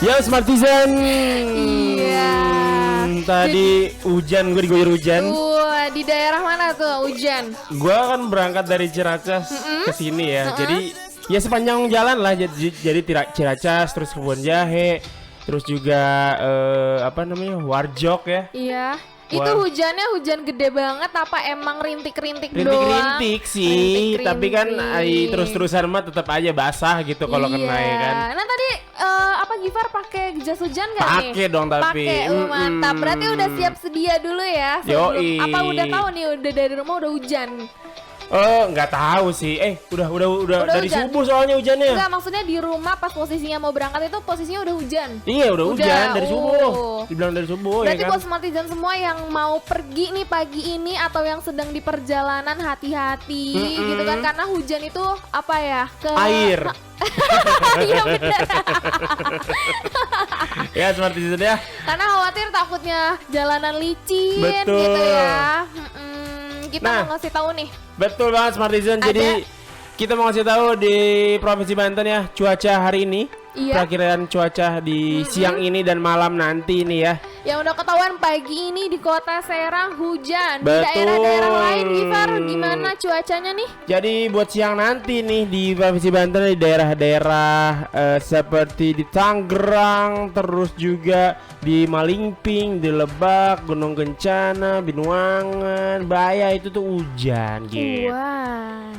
Ya Smartisan. Iya. Tadi hujan, gue diguyur hujan. Di daerah mana tuh hujan? Gue kan berangkat dari Ciracas ke sini ya. Jadi ya sepanjang jalan lah. Jadi Ciracas, terus Kebun Jahe, terus juga Warjok ya. Iya. Itu hujannya hujan gede banget apa emang rintik-rintik doang? Rintik-rintik sih, tapi kan terus-terusan mah tetap aja basah gitu kalau kena ya kan. Nah tadi Gifar pakai jas hujan gak nih? Pakai dong tapi. Pakai, mantap. Berarti udah siap sedia dulu ya. Yoi. Apa udah tahu nih udah dari rumah udah hujan? Nggak tahu sih. Udah dari hujan? subuh soalnya hujannya. Enggak, maksudnya di rumah pas posisinya mau berangkat itu posisinya udah hujan. Iya, udah hujan dari subuh. Dibilang dari subuh. Berarti ya kan? buat Smartisan semua yang mau pergi nih pagi ini atau yang sedang di perjalanan hati-hati gitu kan, karena hujan itu apa ya? Air. Iya benar. Ya Smartisan ya. Karena khawatir takutnya jalanan licin. Betul. Gitu ya. Kita mau ngasih tahu nih. Betul banget Smartisan. Jadi kita mau ngasih tahu di Provinsi Banten ya, cuaca hari ini. Iya. Perakiran cuaca di siang ini dan malam nanti ini ya. Yang udah ketahuan pagi ini di Kota Serang hujan. Betul. Di daerah-daerah lain Gifar gimana cuacanya nih? Jadi buat siang nanti nih di Provinsi Banten di daerah-daerah seperti di Tangerang, terus juga di Malingping, di Lebak, Gunung Kencana, Binuangan, Baya itu tuh hujan gitu. Wah.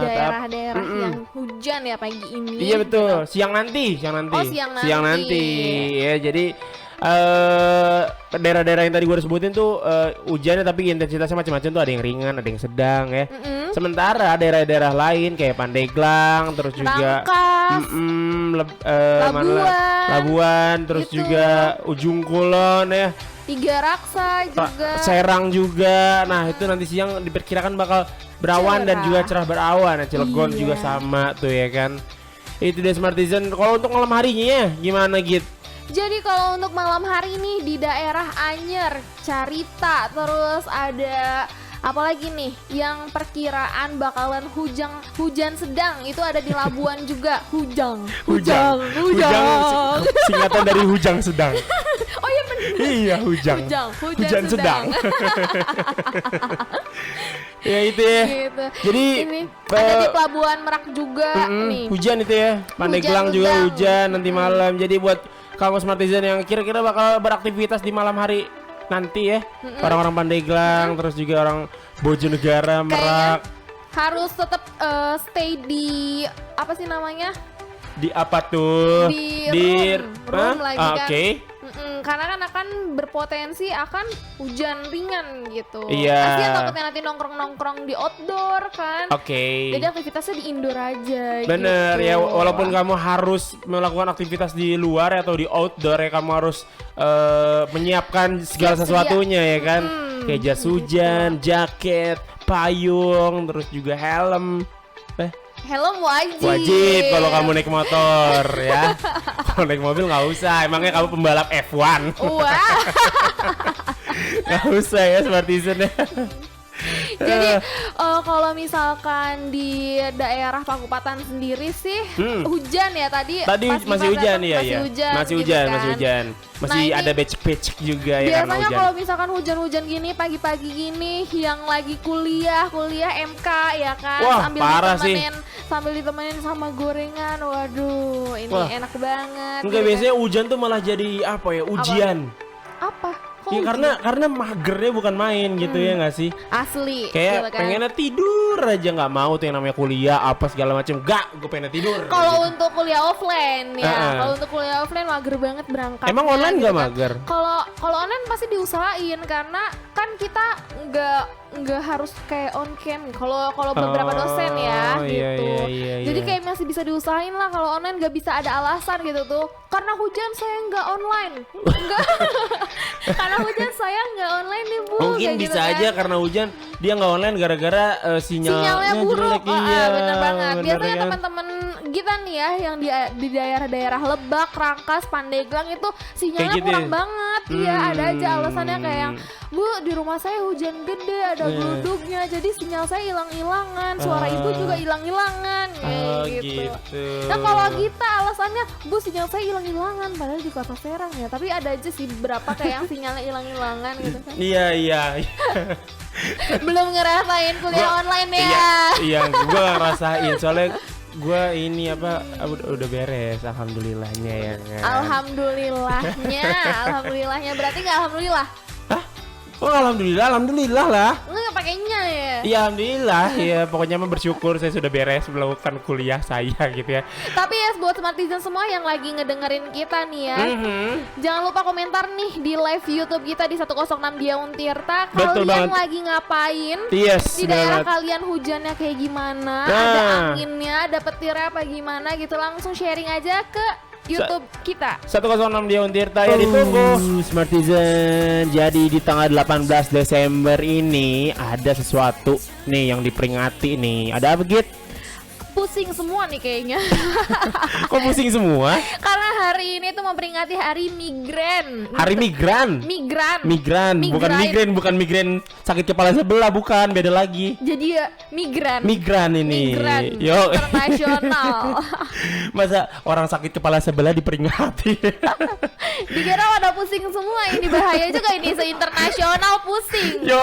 Daerah-daerah yang hujan ya pagi ini. Iya betul. Siang nanti. Oh, siang nanti. Ya, jadi daerah-daerah yang tadi gue sebutin tuh hujannya tapi intensitasnya macam-macam tuh, ada yang ringan, ada yang sedang ya. Sementara daerah-daerah lain kayak Pandeglang, terus juga Labuan, terus gitu. juga Ujung Kulon ya. Tiga Raksa juga. Serang juga. Nah, itu nanti siang diperkirakan bakal berawan dan juga cerah berawan. Nah, Cilegon juga sama tuh ya kan. Itu dia Smartisan. Kalau untuk malam harinya ya gimana Git? Jadi kalau untuk malam hari ini di daerah Anyer, Carita, terus ada apalagi nih yang perkiraan bakalan hujan sedang itu ada di Labuan juga. Hujang. Singkatan dari hujang sedang. Oh iya benar. Iya, hujan sedang. Ya itu ya. Gitu. Jadi ini ada di Pelabuhan Merak juga nih. Hujan itu ya. Pandeglang juga hujan nanti malam. Jadi buat kamu Smartisan yang kira-kira bakal beraktivitas di malam hari nanti ya, orang-orang Pandeglang, terus juga orang Bojonegara, Merak, harus tetap stay di apa sih namanya? Di apa tuh? Di room lagi kan. Oke. Karena kan akan berpotensi akan hujan ringan gitu. Iya. Kasihan takutnya nanti nongkrong-nongkrong di outdoor kan. Oke. Jadi aktivitasnya di indoor aja. Bener gitu. ya, walaupun kamu harus melakukan aktivitas di luar atau di outdoor ya, kamu harus menyiapkan segala sesuatunya ya kan. Kayak jas hujan, jaket, payung, terus juga helm. Helm wajib. Wajib kalau kamu naik motor ya. Kalau naik mobil nggak usah. Emangnya kamu pembalap F1? Wah. Nggak usah ya Smartisan ya. Jadi kalau misalkan di daerah Pakupatan sendiri sih hujan ya tadi. Masih hujan ya. Masih hujan. Masih Nah, ada becek-becek juga ya karena biasanya hujan. kalau misalkan hujan-hujan gini pagi-pagi gini yang lagi kuliah MK ya kan. Wah, parah Sambil ditemenin sama gorengan. Waduh, ini enak banget. Enggak, gitu biasanya hujan tuh malah jadi apa ya? Ujian. Apa? Ya karena magernya bukan main gitu ya nggak sih? Asli. Kayak gitu kan. pengennya tidur aja, nggak mau tuh yang namanya kuliah apa segala macam. Gue pengen tidur. Kalau untuk kuliah offline ya, kalau untuk kuliah offline mager banget berangkat. Emang online nggak mager? Kalau online pasti diusahain karena kan kita nggak harus kayak on cam. Kalau beberapa dosen ya gitu. Iya. Jadi kayak masih bisa diusahain lah. Kalau online nggak bisa ada alasan gitu tuh. Karena hujan saya nggak online. Enggak. Karena hujan saya nggak online nih Bu. Mungkin kayak bisa gitu aja kan. karena hujan dia nggak online gara-gara sinyalnya buruk. jelek. Iya, Bener banget. bener Biasanya kan? teman-teman kita nih ya yang di daerah-daerah Lebak, Rangkas, Pandeglang itu sinyalnya Kayak gitu kurang ya? banget. Iya, ada aja alasannya kayak yang, Bu, di rumah saya hujan gede, ada geluduknya, jadi sinyal saya hilang-hilangan, suara ibu juga hilang-hilangan, kayak gitu. Nah kalau kita alasannya, Bu, sinyal saya hilang-hilangan, padahal di Kota Serang ya, tapi ada aja sih berapa kayak yang sinyalnya hilang-hilangan gitu kan. Iya. Belum ngerasain kuliah online ya. Iya, gue ngerasain soalnya gue ini udah beres, alhamdulillahnya ya kan. Alhamdulillahnya berarti nggak alhamdulillah? Hah? Oh alhamdulillah lah. Nggak pakainya ya. Iya alhamdulillah ya, pokoknya mah bersyukur saya sudah beres melakukan kuliah saya gitu ya. Tapi ya buat Smartizen semua yang lagi ngedengerin kita nih ya, jangan lupa komentar nih di live YouTube kita di 106 Diaun Tirta. Betul Kalian banget. lagi ngapain? Yes, Di daerah banget. kalian hujannya kayak gimana? Nah. Ada anginnya, ada petirnya apa gimana gitu, langsung sharing aja ke YouTube kita. 106 Diaun Tirta ya, ditunggu Smartizen. Jadi di tanggal 18 Desember ini ada sesuatu nih yang diperingati nih. Ada apa Git? Pusing semua nih kayaknya. Kok pusing semua? Karena hari ini tuh memperingati hari migran. Hari migran. Migran. Bukan migran sakit kepala sebelah, bukan, beda lagi. Jadi ya migran Ini. Migran Yo. internasional. Masa orang sakit kepala sebelah diperingati? Dikira pada pusing semua, ini bahaya juga ini, se-internasional pusing. Yo.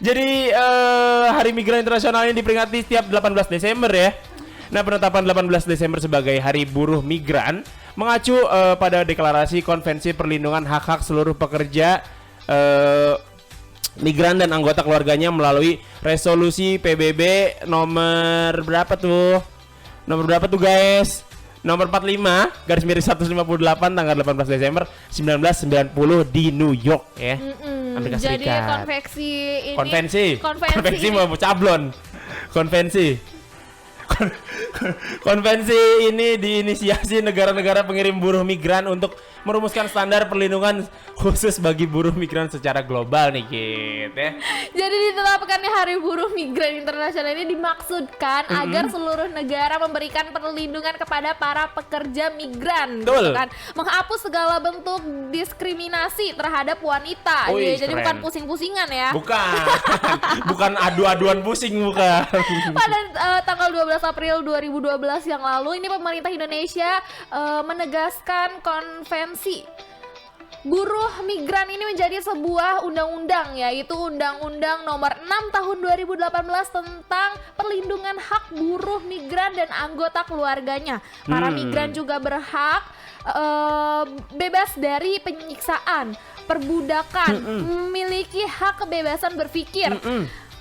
Jadi Hari Migran Internasional ini diperingati setiap 18 Desember ya. Nah, penetapan 18 Desember sebagai Hari Buruh Migran mengacu pada deklarasi Konvensi Perlindungan Hak-Hak Seluruh Pekerja Migran dan anggota keluarganya melalui resolusi PBB nomor berapa tuh? Nomor berapa tuh guys? Nomor 45/158 tanggal 18 Desember 1990 di New York ya. Amerika Jadi Serikat. Konvensi mau cablon. Konvensi ini diinisiasi negara-negara pengirim buruh migran untuk merumuskan standar perlindungan khusus bagi buruh migran secara global nih gitu ya. Jadi ditetapkannya Hari Buruh Migran Internasional ini dimaksudkan agar seluruh negara memberikan perlindungan kepada para pekerja migran, gitu Betul. kan? Menghapus segala bentuk diskriminasi terhadap wanita. Wih, Jadi keren. bukan pusing-pusingan ya. Bukan adu-aduan pusing, bukan. Pada tanggal 12 April 2012 yang lalu ini pemerintah Indonesia menegaskan konvensi buruh migran ini menjadi sebuah undang-undang, yaitu Undang-Undang Nomor 6 Tahun 2018 tentang perlindungan hak buruh migran dan anggota keluarganya. Para migran juga berhak bebas dari penyiksaan, perbudakan, memiliki hak kebebasan berpikir,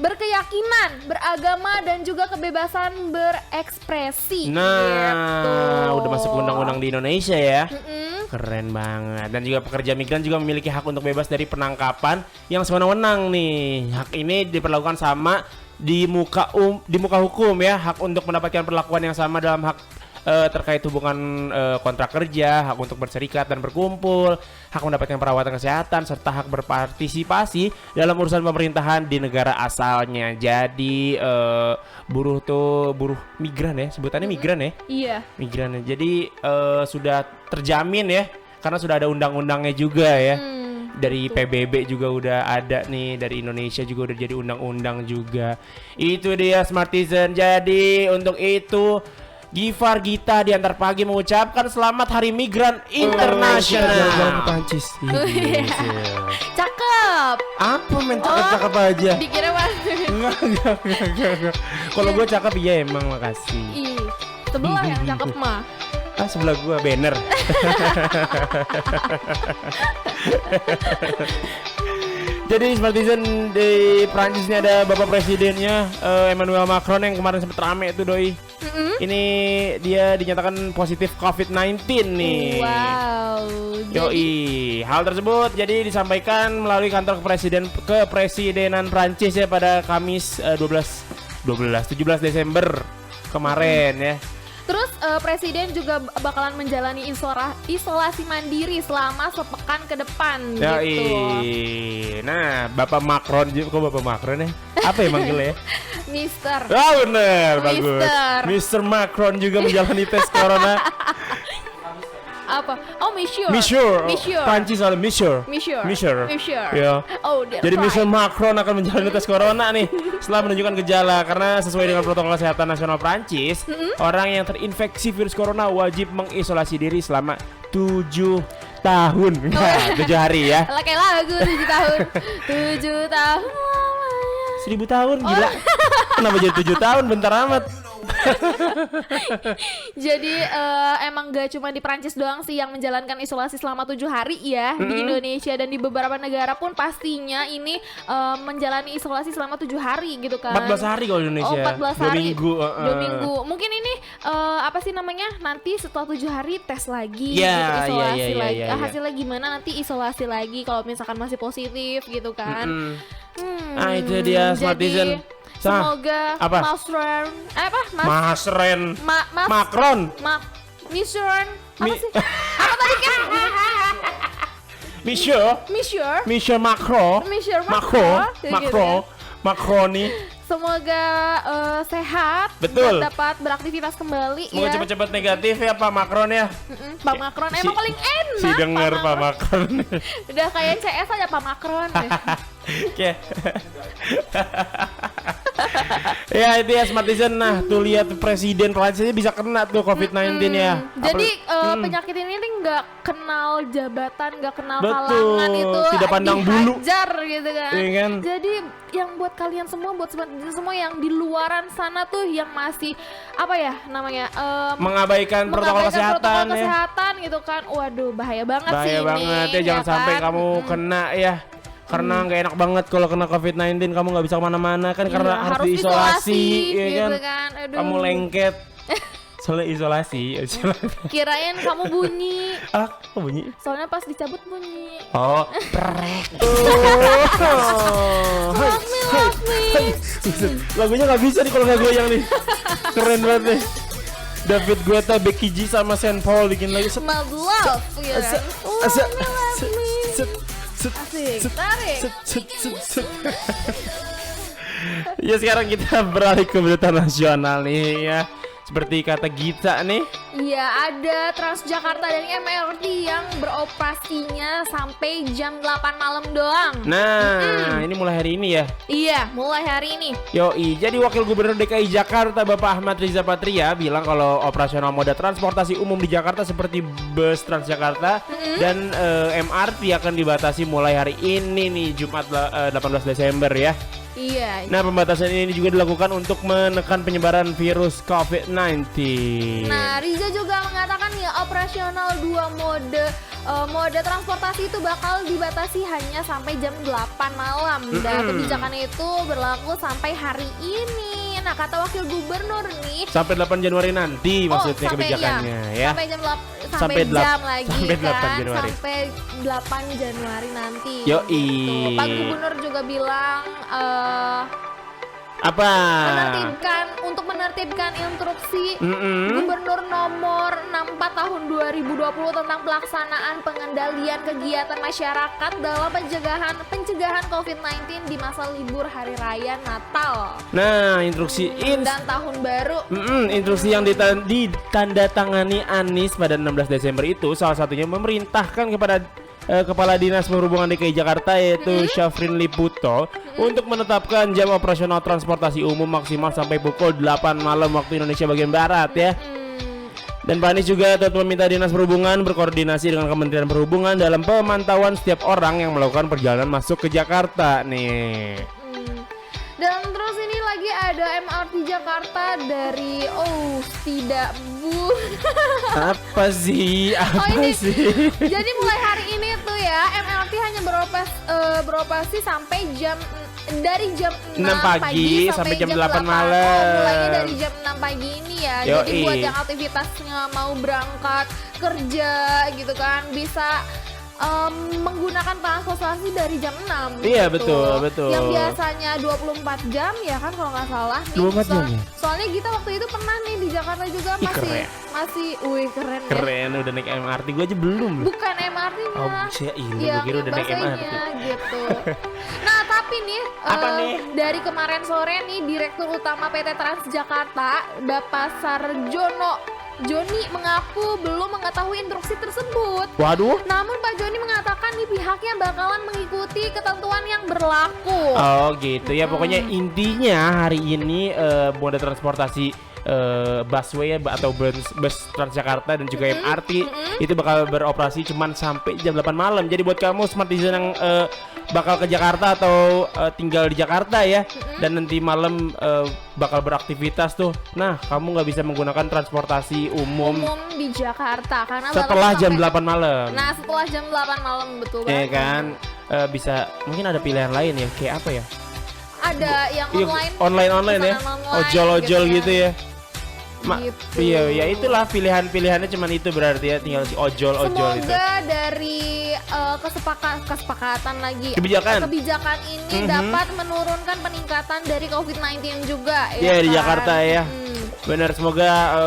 berkeyakinan, beragama, dan juga kebebasan berekspresi. Nah, gitu. udah masuk undang-undang di Indonesia ya. Keren banget. Dan juga pekerja migran juga memiliki hak untuk bebas dari penangkapan yang sewenang-wenang nih. Hak ini diperlakukan sama di muka hukum ya. Hak untuk mendapatkan perlakuan yang sama dalam hak terkait hubungan kontrak kerja, hak untuk berserikat dan berkumpul, hak mendapatkan perawatan kesehatan, serta hak berpartisipasi dalam urusan pemerintahan di negara asalnya. Jadi buruh migran ya, sebutannya migran ya. Iya. Migran. Jadi sudah terjamin ya, karena sudah ada undang-undangnya juga ya. Dari PBB juga udah ada nih, dari Indonesia juga udah jadi undang-undang juga. Itu dia Smartizen. Jadi untuk itu Gifar Gita di Antar Pagi mengucapkan selamat Hari Migran Internasional. Prancis. Cakep. Apa men cakep-cakep aja? Dikira mas. Enggak. Kalau gue cakep iya emang, makasih. Ih, sebelah yang cakep mah. Sebelah gue banner. Jadi Smartizen di Prancis ini ada Bapak Presidennya Emmanuel Macron yang kemarin sempat rame itu doi. Ini dia dinyatakan positif COVID-19 nih. Wow. Yoi, hal tersebut jadi disampaikan melalui kantor kepresidenan Prancis ya pada Kamis 17 Desember kemarin ya. Terus presiden juga bakalan menjalani isolasi mandiri selama sepekan ke depan gitu. Nah, Bapak Macron, kok Bapak Macron ya? Apa ya manggilnya ya? Mister. Ah bener, bagus. Mister. Mr. Macron juga menjalani tes corona. Apa? Oh, Monsieur. Monsieur. Monsieur. Prancis ada Monsieur. Monsieur. Monsieur. Monsieur. Ya. Oh, that's Jadi right. Mr. Macron akan menjalani tes corona nih setelah menunjukkan gejala karena sesuai dengan protokol kesehatan nasional Prancis, orang yang terinfeksi virus corona wajib mengisolasi diri selama 7 tahun. Nah, 7 hari ya. Kayak lagu 7 tahun. 7 tahun lamanya. 1000 tahun gila. Kenapa jadi 7 tahun bentar amat? Jadi emang gak cuma di Prancis doang sih yang menjalankan isolasi selama 7 hari ya. Di Indonesia dan di beberapa negara pun pastinya ini menjalani isolasi selama 7 hari gitu kan. 14 hari kalau di Indonesia. Oh, 14 2 hari. minggu. 2 minggu. Mungkin ini apa sih namanya? Nanti setelah 7 hari tes lagi Ya, gitu, isolasi ya, ya, lagi. ya, ya. Hasilnya gimana nanti isolasi lagi kalau misalkan masih positif gitu kan. Ah, itu dia Smartizen. Semoga apa? Masren Mas Ren. Mas Macron. Misren apa Mi- sih? Apa tadi kan? Monsieur. Monsieur Macron. Monsieur Macron. Macron. Kayak gitu Macron. Macron nih. Semoga sehat Betul. dan dapat beraktivitas kembali Semoga ya. cepat-cepat negatif ya Pak Macron ya. Pak Macron emang paling enak. Si denger Pak Macron. Udah kayak CS aja Pak Macron. Oke. Ya itu ya Smartizen. Nah tuh lihat presiden Prancis bisa kena tuh COVID-19 ya. Jadi penyakit ini nih nggak kenal jabatan, nggak kenal Betul, kalangan itu tidak pandang bulu. dihajar gitu kan. Iya kan? Jadi yang buat kalian semua, buat Smartizen semua yang di luaran sana tuh yang masih apa ya namanya Mengabaikan protokol kesehatan ya. kesehatan gitu kan. Waduh bahaya banget sih Bahaya ini. banget ya, jangan sampai kan? kamu kena ya. Karena nggak enak banget kalau kena COVID-19 kamu nggak bisa kemana-mana kan karena Iya, harus diisolasi ya gitu kan. kan. Aduh. Kamu lengket. Soalnya isolasi. Kirain kamu bunyi. Ah, kok bunyi? Soalnya pas dicabut bunyi. Oh, prek. Love me, love me. Lagunya nggak bisa nih kalau nggak goyang nih. Keren banget nih. David Guetta, Becky G sama Saint Paul bikin lagu. My love, ya kan? Asa- Love me, love me. Set, Asik, tarik. set. Ya sekarang kita beralih ke berita nasional nih ya. Seperti kata Gita nih. Iya, ada Transjakarta dan MRT yang beroperasinya sampai jam 8 malam doang. Nah, ini mulai hari ini ya. Iya, mulai hari ini. Yoi, jadi Wakil Gubernur DKI Jakarta Bapak Ahmad Riza Patria bilang kalau operasional moda transportasi umum di Jakarta seperti bus Transjakarta dan MRT akan dibatasi mulai hari ini nih Jumat 18 Desember ya. Iya. Nah, pembatasan ini juga dilakukan untuk menekan penyebaran virus COVID-19. Nah, Riza juga mengatakan ya operasional dua mode transportasi itu bakal dibatasi hanya sampai jam 8 malam. Dan kebijakan itu berlaku sampai hari ini. Nah, kata Wakil Gubernur nih, Sampai 8 Januari nanti maksudnya sampai, kebijakannya ya. Sampai jam Sampai jam lagi sampai 8 kan Januari. sampai 8 Januari nanti. Yoi. Gitu. Pak Gubernur juga bilang Apa? untuk menertibkan instruksi Mm-mm. Gubernur nomor 64 tahun 2020 tentang pelaksanaan pengendalian kegiatan masyarakat dalam pencegahan COVID-19 di masa libur hari raya Natal Nah, instruksi dan tahun baru. instruksi yang ditandatangani Anies pada 16 Desember itu salah satunya memerintahkan kepada Kepala Dinas Perhubungan DKI Jakarta yaitu Syafrin Liputo untuk menetapkan jam operasional transportasi umum maksimal sampai pukul 8 malam waktu Indonesia bagian Barat ya. Dan Pak Anies juga tetap meminta Dinas Perhubungan berkoordinasi dengan Kementerian Perhubungan dalam pemantauan setiap orang yang melakukan perjalanan masuk ke Jakarta nih. Dan terus ini lagi ada MRT Jakarta dari tidak Bu. Apa sih? ini. Sih? Jadi mulai hari ini tuh ya MRT hanya beroperasi sampai dari jam 6 pagi sampai jam 8 malam. Mulainya dari jam 6 pagi ini ya. Jadi buat yang aktivitasnya mau berangkat kerja gitu kan bisa menggunakan transportasi dari jam 6 Iya gitu. betul. Yang biasanya 24 jam ya kan kalau nggak salah nih. 24 jam ya? Soalnya kita waktu itu pernah nih di Jakarta juga Keren. keren ya. Udah naik MRT, gue aja belum. Bukan MRT-nya. Oh, saya ini Ya, gue kira udah naik busway-nya MRT. gitu. Nah, tapi Tapi nih, Apa nih? dari kemarin sore nih Direktur Utama PT Transjakarta Bapak Joni mengaku belum mengetahui instruksi tersebut. Waduh. Namun Pak Joni mengatakan nih pihaknya bakalan mengikuti ketentuan yang berlaku. Oh gitu ya, pokoknya intinya hari ini moda transportasi busway atau bus Transjakarta dan juga MRT itu bakal beroperasi cuman sampai jam 8 malam. Jadi buat kamu smart citizen yang bakal ke Jakarta atau tinggal di Jakarta ya, dan nanti malam bakal beraktivitas tuh, nah kamu nggak bisa menggunakan transportasi umum di Jakarta karena setelah bakal jam sampai- 8 malam. Nah, setelah jam 8 malam betul Ya banget. kan, bisa mungkin ada pilihan lain ya, kayak apa ya? Ada yang Iya, online ya, pesanan online ojol-ojol gitu ya. Gitu. Iya, ya itulah pilihannya cuman itu berarti ya, tinggal si ojol-ojol itu. Semoga dari kesepakatan lagi Kebijakan. ini dapat menurunkan peningkatan dari COVID-19 juga Iya, di kan? Jakarta ya. Benar, semoga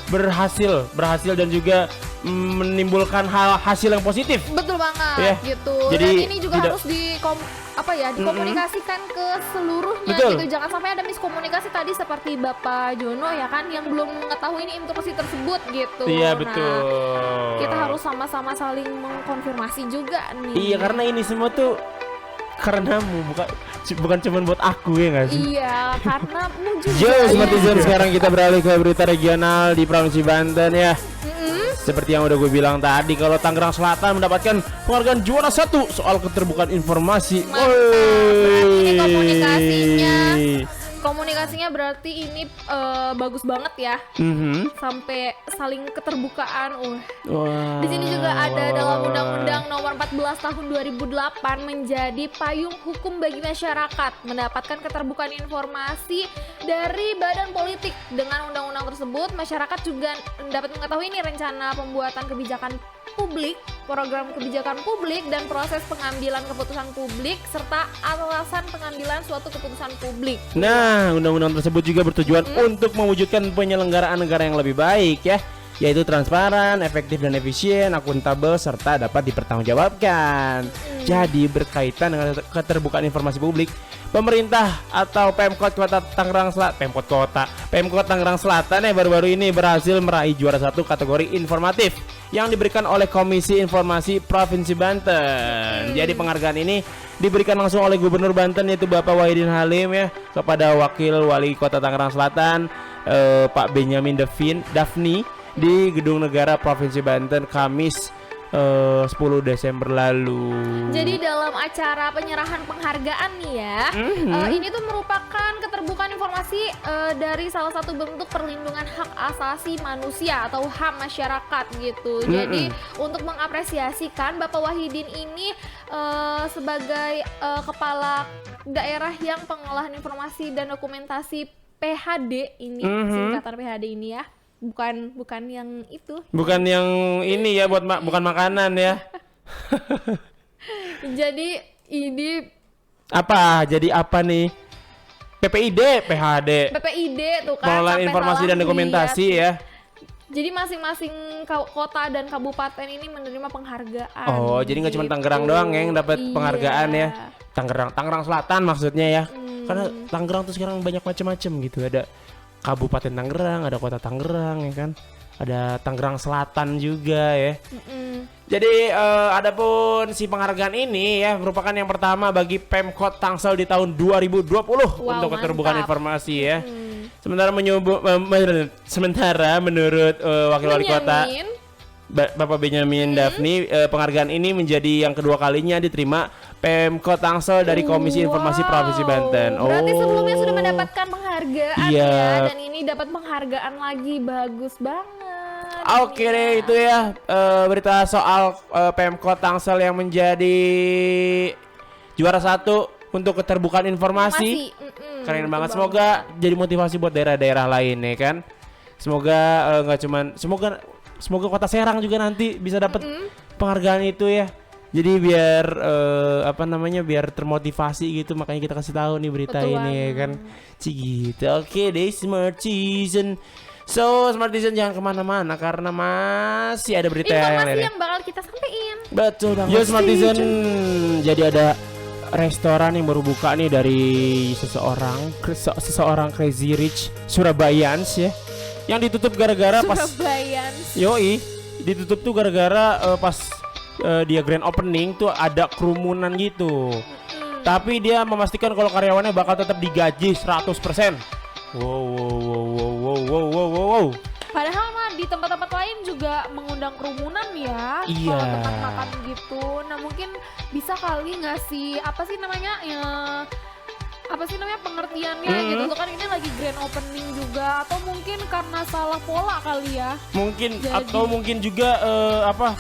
berhasil dan juga menimbulkan hasil yang positif. Betul banget Ya. gitu. Jadi Dan ini juga tidak- harus dikomunikasikan ke seluruhnya Betul. gitu. Jangan sampai ada miskomunikasi tadi seperti Bapak Jono ya kan yang belum mengetahui ini instruksi tersebut gitu. Iya, Nah, betul. kita harus sama-sama saling mengkonfirmasi juga nih. Iya, karena ini semua tuh karenamu, bukan cuma buat aku ya nggak sih? Iya, karena mu juga. Yo, ya. Smartizen, sekarang kita beralih ke berita regional di Provinsi Banten ya. Seperti yang udah gue bilang tadi, kalau Tangerang Selatan mendapatkan penghargaan juara 1 soal keterbukaan informasi. Mantap, berarti ini komunikasinya berarti ini bagus banget ya. Sampai saling keterbukaan. Wah, Di sini juga ada wah, dalam wah. Undang-Undang Nomor 14 Tahun 2008 menjadi payung hukum bagi masyarakat mendapatkan keterbukaan informasi dari badan politik. Dengan undang-undang tersebut, masyarakat juga dapat mengetahui ini rencana pembuatan kebijakan publik, program kebijakan publik, dan proses pengambilan keputusan publik serta alasan pengambilan suatu keputusan publik. Nah, undang-undang tersebut juga bertujuan untuk mewujudkan penyelenggaraan negara yang lebih baik ya, yaitu transparan, efektif dan efisien, akuntabel serta dapat dipertanggungjawabkan. Jadi berkaitan dengan keterbukaan informasi publik, pemerintah atau Pemkot Tangerang Selatan baru-baru ini berhasil meraih juara 1 kategori informatif yang diberikan oleh Komisi Informasi Provinsi Banten. Jadi penghargaan ini diberikan langsung oleh Gubernur Banten yaitu Bapak Wahidin Halim ya kepada Wakil Wali Kota Tangerang Selatan Pak Benyamin Dafni di Gedung Negara Provinsi Banten Kamis 10 Desember lalu. Jadi dalam acara penyerahan penghargaan nih ya, ini tuh merupakan keterbukaan informasi dari salah satu bentuk perlindungan hak asasi manusia atau HAM masyarakat gitu. Jadi untuk mengapresiasikan Bapak Wahidin ini sebagai kepala daerah yang pengolahan informasi dan dokumentasi PHD ini, singkatan PHD ini ya. Bukan yang itu. Bukan yang ini ya, bukan makanan ya. Jadi ini Jadi apa nih? PPID, PHD. PPID tuh kan. Pengelolaan sampai informasi salah dan dokumentasi lihat. ya. Jadi masing-masing kota dan kabupaten ini menerima penghargaan. Oh, jadi nggak cuma gitu. Tangerang doang yang dapat Iya. penghargaan ya. Tangerang Selatan maksudnya ya. Karena Tangerang tuh sekarang banyak macam-macam gitu. Ada Kabupaten Tangerang, ada Kota Tangerang ya kan. Ada Tangerang Selatan juga ya. Jadi adapun si penghargaan ini ya merupakan yang pertama bagi Pemkot Tangsel di tahun 2020 untuk keterbukaan mantap. informasi ya. Sementara menurut Wakil Wali Kota Benyamin, Bapak Benyamin Dafni, penghargaan ini menjadi yang kedua kalinya diterima Pemkot Tangsel dari Komisi Informasi Provinsi Banten. Berarti sebelumnya sudah mendapatkan penghargaan Iya. ya, dan ini dapat penghargaan lagi, bagus banget. Oke deh, itu ya berita soal Pemkot Tangsel yang menjadi juara 1 untuk keterbukaan informasi. Keren betul banget. Semoga jadi motivasi buat daerah-daerah lain ya kan. Semoga nggak cuman semoga Kota Serang juga nanti bisa dapat penghargaan itu ya. Jadi biar biar termotivasi gitu, makanya kita kasih tahu nih berita Betul ini ya banget. kan. Gitu. Oke deh, Smart Citizen. So, Smart Citizen jangan kemana-mana karena masih ada berita yang Informasi lain. yang bakal kita sampaikan. Betul banget. Yo Smartizen, jadi ada restoran yang baru buka nih dari seseorang Crazy Rich Surabayans ya. Yang ditutup gara-gara pas Surabayans. Yoi, ditutup tuh gara-gara pas dia grand opening tuh ada kerumunan gitu. Tapi dia memastikan kalau karyawannya bakal tetap digaji 100%. Wow. Padahal mah di tempat-tempat lain juga mengundang kerumunan ya. Iya. Kalau tempat makan gitu. Nah mungkin bisa kali ngasih apa sih namanya ya, apa sih namanya pengertiannya gitu tuh kan ini lagi grand opening juga atau mungkin karena salah pola kali ya. Mungkin Jadi. atau mungkin juga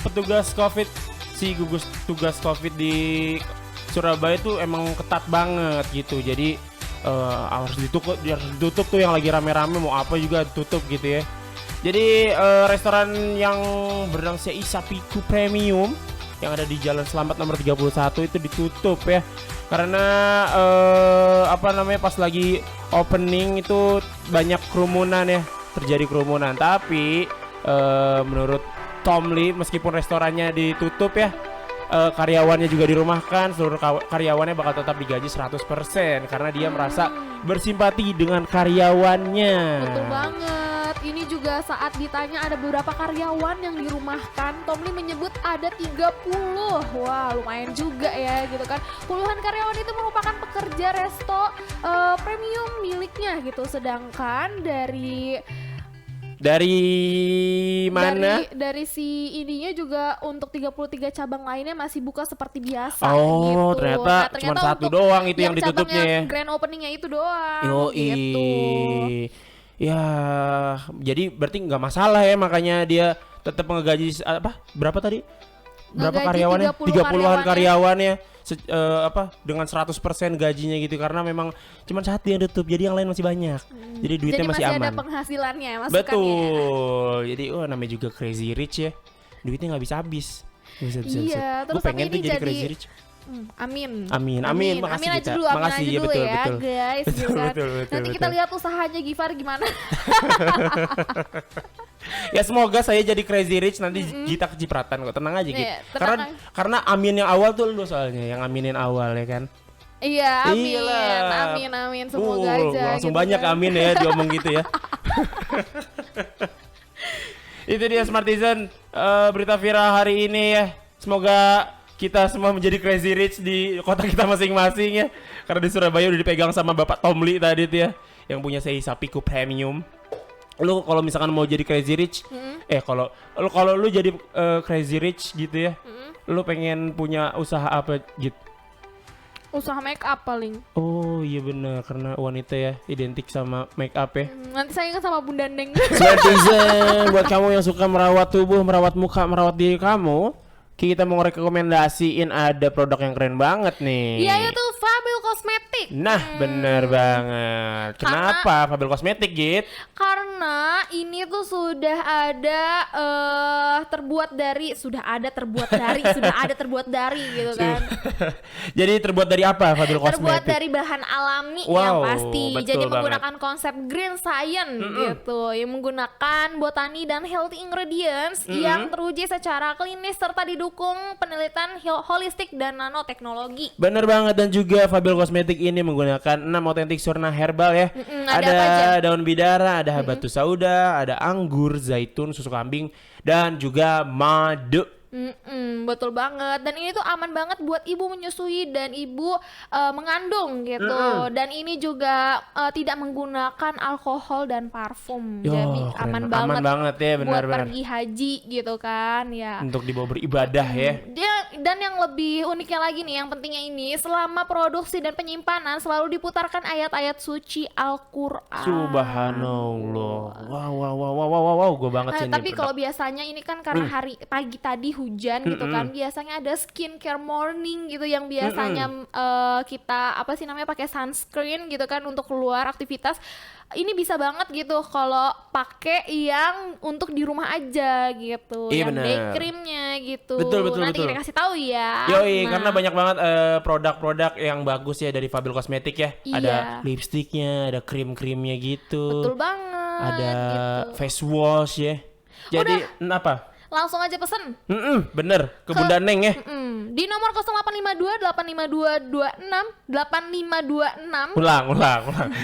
petugas Covid, si gugus tugas Covid di Surabaya tuh emang ketat banget gitu. Jadi harus ditutup tuh yang lagi rame-rame mau apa juga tutup gitu ya. Jadi restoran yang bernama Isapiku Premium yang ada di Jalan Selamat nomor 31 itu ditutup ya. Karena pas lagi opening itu banyak kerumunan ya, terjadi kerumunan. Tapi menurut Tom Lee meskipun restorannya ditutup ya, karyawannya juga dirumahkan, seluruh karyawannya bakal tetap digaji 100% karena dia merasa bersimpati dengan karyawannya. Betul banget. Ini juga saat ditanya ada beberapa karyawan yang dirumahkan, Tom Lee menyebut ada 30. Wah, lumayan juga ya gitu kan. Puluhan karyawan itu merupakan pekerja resto premium miliknya gitu. Sedangkan dari mana? Dari si ininya juga untuk 33 cabang lainnya masih buka seperti biasa gitu. Ternyata cuma satu doang itu yang ditutupnya ya. Grand openingnya itu doang. Yoi. Gitu. Ya, jadi berarti nggak masalah ya, makanya dia tetap ngegaji berapa tadi? Berapa karyawannya? 30-an karyawannya dengan 100% gajinya gitu karena memang cuma satu yang tutup, jadi yang lain masih banyak. Jadi duitnya masih aman. Jadi masih ada penghasilannya, masukannya. Betul. Jadi namanya juga Crazy Rich ya. Duitnya nggak bisa habis. Iya, terus gue pengen tuh jadi jadi Crazy Rich. Amin. Makasih aja kita. dulu, Makasih aja ya, dulu betul, ya betul. guys. Betul, gitu kan. betul. Nanti kita lihat usahanya Gifar gimana. Ya semoga saya jadi Crazy Rich nanti kita kecipratan kok, tenang aja gitu. Karena amin yang awal tuh lu soalnya yang aminin awal ya kan. Iya, amin. Iyalah. Amin. Semoga aja. Langsung gitu banyak kan. amin ya diomong gitu ya. Itu dia Smartizen, berita viral hari ini ya. Semoga kita semua menjadi Crazy Rich di kota kita masing-masing ya. Karena di Surabaya udah dipegang sama Bapak Tom Lee tadi tuh ya, yang punya Isapiku Premium. Lu kalau misalkan mau jadi Crazy Rich, kalau lu jadi Crazy Rich gitu ya, lu pengen punya usaha apa gitu? Usaha make up paling. Oh iya benar, karena wanita ya identik sama make up ya. Nanti saya ingat sama Bunda Neng. Smartizen, buat kamu yang suka merawat tubuh, merawat muka, merawat diri kamu, kita mau rekomendasiin ada produk yang keren banget nih. Iya itu Fabel Cosmetic. Nah bener banget. Kenapa Fabel Cosmetic Git? Karena ini tuh sudah ada terbuat dari gitu kan. Jadi terbuat dari apa Fabel Cosmetic? Terbuat dari bahan alami Wow, yang pasti. betul Jadi banget. menggunakan konsep green science gitu. Yang menggunakan botani dan healthy ingredients yang teruji secara klinis serta didukung penelitian holistik dan nanoteknologi. Bener banget, dan juga Fabel Cosmetic ini menggunakan 6 otentik surna herbal ya. Ada apa aja? Daun bidara, ada habatus sauda, ada anggur, zaitun, susu kambing, dan juga madu. Betul banget. Dan ini tuh aman banget buat ibu menyusui dan ibu mengandung gitu. Dan ini juga tidak menggunakan alkohol dan parfum. Yo, Jadi keren. aman banget ya, buat benar-benar. pergi haji gitu kan ya. Untuk dibawa beribadah ya. Dan yang lebih uniknya lagi nih, yang pentingnya ini selama produksi dan penyimpanan selalu diputarkan ayat-ayat suci Al-Qur'an. Subhanallah. Wow, gue banget sih ini Tapi produk. kalau biasanya ini kan karena hari pagi tadi hujan gitu kan, biasanya ada skincare morning gitu yang biasanya kita pakai sunscreen gitu kan untuk keluar aktivitas. Ini bisa banget gitu kalau pakai yang untuk di rumah aja gitu, Iya, yang bener. day creamnya gitu. Betul. Nanti kita kasih tahu ya. Yoi, Nah, karena banyak banget produk-produk yang bagus ya dari Fabel Cosmetic ya. Iya. Ada lipstiknya, ada krim-krimnya gitu. betul banget. Ada gitu. face wash ya. Jadi apa? langsung aja pesen. Bener, ke Bunda Neng ya. Di nomor 0852 852 2526 Ulang.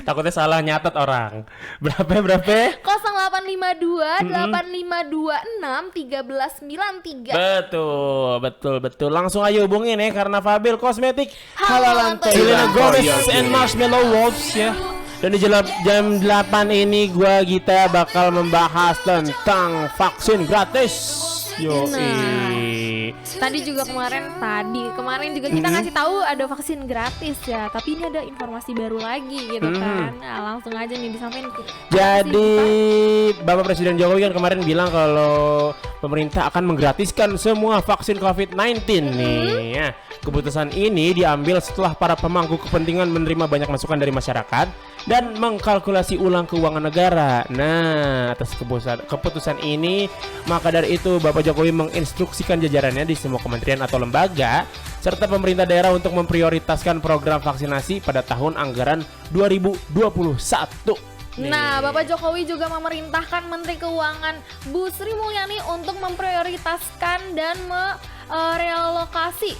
Takutnya salah nyatet orang. Berapa? 0852 8526 Betul. Langsung aja hubungin ya karena Fabel Kosmetik Halo, Lantai Lantai. Selena Gomez and Marshmallow Wolves ya. Dan di jam 8 ini gua Gita bakal membahas tentang vaksin gratis. Tadi juga kemarin juga kita ngasih tahu ada vaksin gratis ya, tapi ini ada informasi baru lagi gitu kan. Nah, langsung aja nih disampaikan. Jadi Bapak Presiden Jokowi kan kemarin bilang kalau pemerintah akan menggratiskan semua vaksin COVID-19 nih ya. Keputusan ini diambil setelah para pemangku kepentingan menerima banyak masukan dari masyarakat dan mengkalkulasi ulang keuangan negara. Nah, atas keputusan ini, maka dari itu Bapak Jokowi menginstruksikan jajarannya di semua kementerian atau lembaga serta pemerintah daerah untuk memprioritaskan program vaksinasi pada tahun anggaran 2021. Nah, Bapak Jokowi juga memerintahkan Menteri Keuangan Bu Sri Mulyani untuk memprioritaskan dan merelokasi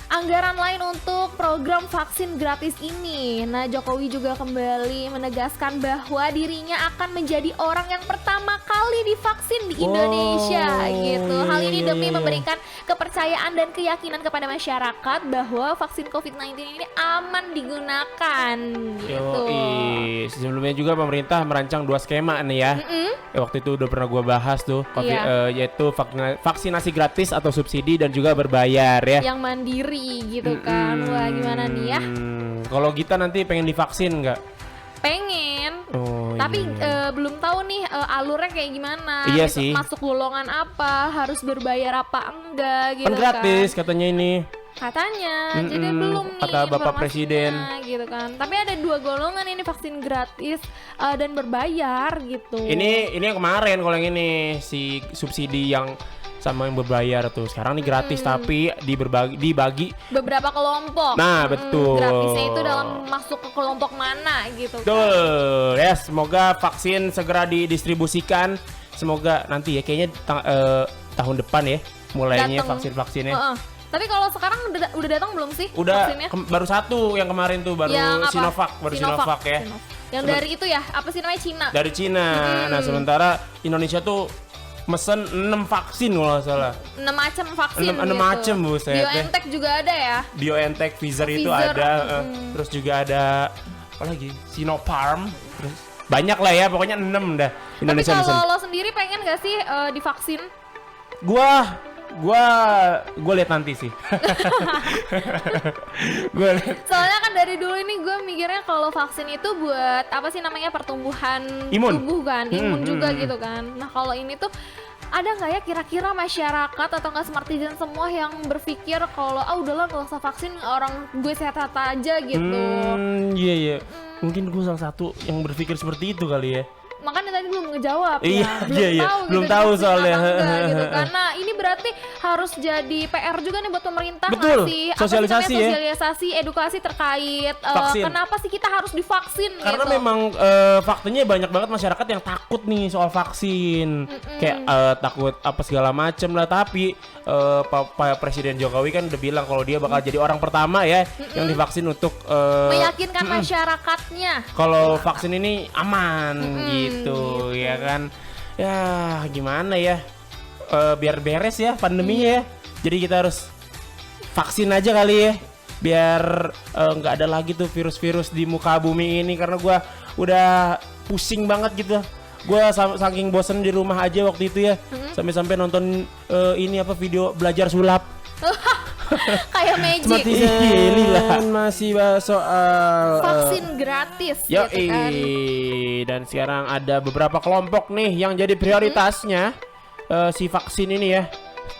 anggaran lain untuk program vaksin gratis ini. Nah, Jokowi juga kembali menegaskan bahwa dirinya akan menjadi orang yang pertama kali divaksin di Indonesia gitu. Hal ini demi memberikan kepercayaan dan keyakinan kepada masyarakat bahwa vaksin COVID-19 ini aman digunakan gitu. Sebelumnya juga pemerintah merancang 2 skema nih ya. Waktu itu udah pernah gua bahas tuh, yaitu vaksinasi gratis atau subsidi dan juga berbayar ya. Yang mandiri gitu kan. Wah, gimana nih ya? Kalau Gita nanti pengen divaksin nggak? Pengen. Tapi belum tahu nih alurnya kayak gimana. Iya sih. Masuk golongan apa, harus berbayar apa enggak gitu Kan gratis katanya ini. Katanya, jadi belum nih kata Bapak informasinya, Presiden gitu kan. Tapi ada 2 golongan ini, vaksin gratis dan berbayar gitu. Ini yang kemarin, kalau yang ini si subsidi yang sama yang berbayar tuh. Sekarang nih gratis tapi dibagi beberapa kelompok. Nah, betul. Gratisnya itu dalam masuk ke kelompok mana gitu kan. Betul. Ya, semoga vaksin segera didistribusikan. Semoga nanti ya kayaknya tahun depan ya mulainya vaksin-vaksinnya. Tapi kalau sekarang udah datang belum sih Udah vaksinnya? baru satu yang kemarin tuh baru Sinovac ya. Yang dari itu ya, apa sih namanya, Cina? Dari Cina. Nah, sementara Indonesia tuh mesen 6 vaksin kalau nggak salah. 6 macam vaksin 6 gitu. macam buset. BioNTech juga ada ya? BioNTech, Pfizer itu ada. Terus juga ada apa lagi? Sinopharm. Terus banyak lah ya, pokoknya 6 dah. Indonesia tapi mesen. kalau lo sendiri pengen gak sih divaksin? Gua lihat nanti sih. Soalnya kan dari dulu ini gue mikirnya kalau vaksin itu buat apa sih namanya, pertumbuhan tubuh kan, imun juga gitu kan. Nah, kalau ini tuh ada nggak ya kira-kira masyarakat atau nggak smartizen semua yang berpikir kalau udahlah nggak usah vaksin, orang gue sehat-sehat aja gitu. Iya. Mungkin gue salah satu yang berpikir seperti itu kali ya. Makanya tadi belum ngejawab belum tahu soalnya gitu. Karena ini berarti harus jadi PR juga nih buat pemerintah. Betul. Ngasih Sosialisasi edukasi terkait kenapa sih kita harus divaksin. Karena gitu. memang faktanya banyak banget masyarakat yang takut nih soal vaksin. Kayak takut apa segala macem lah. Tapi Pak Presiden Jokowi kan udah bilang kalau dia bakal jadi orang pertama ya yang divaksin untuk meyakinkan masyarakatnya kalau vaksin ini aman gitu ya kan. Ya gimana ya, biar beres ya pandeminya ya. Jadi kita harus vaksin aja kali ya, biar nggak ada lagi tuh virus-virus di muka bumi ini. Karena gue udah pusing banget gitu. Gue saking bosen di rumah aja waktu itu ya, sampai-sampai nonton ini apa, video belajar sulap. kayak magic. Masih bahas soal vaksin gratis gitu kan. Dan sekarang ada beberapa kelompok nih yang jadi prioritasnya si vaksin ini ya,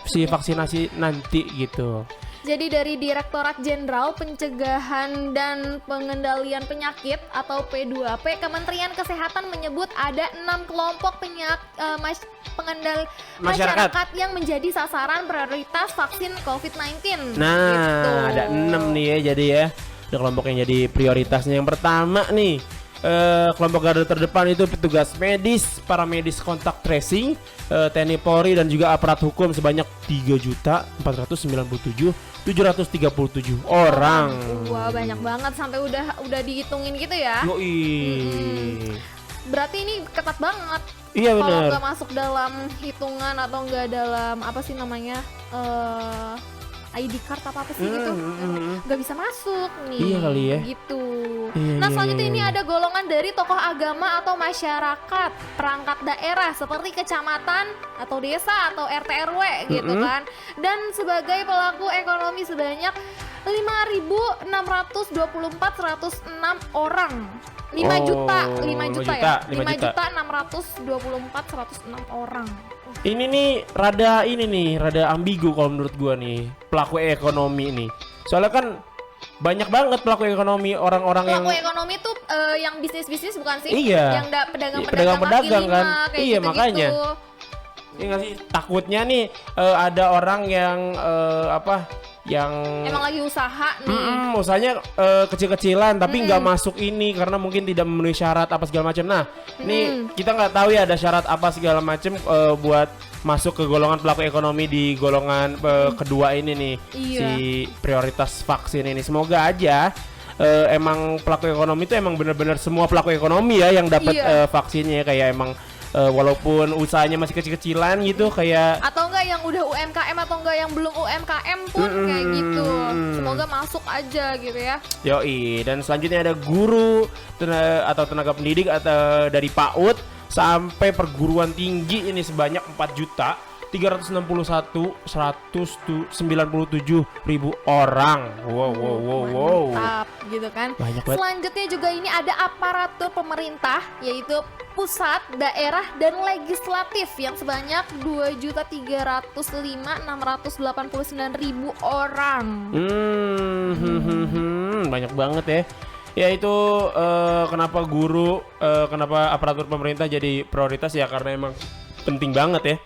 si vaksinasi nanti gitu. Jadi dari Direktorat Jenderal Pencegahan dan Pengendalian Penyakit atau P2P, Kementerian Kesehatan menyebut ada 6 kelompok masyarakat yang menjadi sasaran prioritas vaksin COVID-19. Nah, gitu. ada 6 nih ya, jadi ya ada kelompok yang jadi prioritasnya. Yang pertama nih, kelompok garda terdepan itu petugas medis, para medis kontak tracing, TNI Polri dan juga aparat hukum sebanyak 3.497.737 orang. Wah, banyak banget sampai udah dihitungin gitu ya. Yoi. Berarti ini ketat banget. Iya Kalau benar. nggak masuk dalam hitungan atau nggak dalam apa sih namanya ID card apa sih gitu, nggak bisa masuk nih. Iya kali ya. Gitu. Iya, Nah iya, selanjutnya iya. ini ada golongan dari tokoh agama atau masyarakat, perangkat daerah seperti kecamatan atau desa atau RT RW gitu kan. Dan sebagai pelaku ekonomi sebanyak 5.624.106 orang. 5 juta, 5 juta ya. 5.624.106 orang. Ini nih rada ambigu kalau menurut gua nih pelaku ekonomi nih. Soalnya kan banyak banget pelaku ekonomi orang-orang yang Pelaku ekonomi tuh yang bisnis-bisnis bukan sih? Iya. Yang pedagang-pedagang Pedagang-pedagang kaki kan. lima, kayak Iya, gitu-gitu. makanya. Ini nggak sih takutnya nih ada orang yang yang Emang lagi usaha nih. usahanya kecil-kecilan tapi nggak masuk ini karena mungkin tidak memenuhi syarat apa segala macam. Nah, ini kita nggak tahu ya ada syarat apa segala macam buat masuk ke golongan pelaku ekonomi di golongan kedua ini nih, Iya. si prioritas vaksin ini. Semoga aja emang pelaku ekonomi itu emang benar-benar semua pelaku ekonomi ya yang dapat Iya. vaksinnya, kayak emang walaupun usahanya masih kecil-kecilan gitu kayak Atau enggak yang udah UMKM atau enggak yang belum UMKM pun kayak gitu. Semoga masuk aja gitu ya. Yoi, dan selanjutnya ada guru atau tenaga pendidik atau dari PAUD sampai perguruan tinggi ini sebanyak 4.361.197.000 orang. Wow. Mantap gitu kan. Banyak banget. Selanjutnya juga ini ada aparatur pemerintah yaitu pusat, daerah dan legislatif yang sebanyak 2.305.689.000 orang. Banyak banget ya. Ya itu kenapa guru, kenapa aparatur pemerintah jadi prioritas ya karena emang penting banget ya.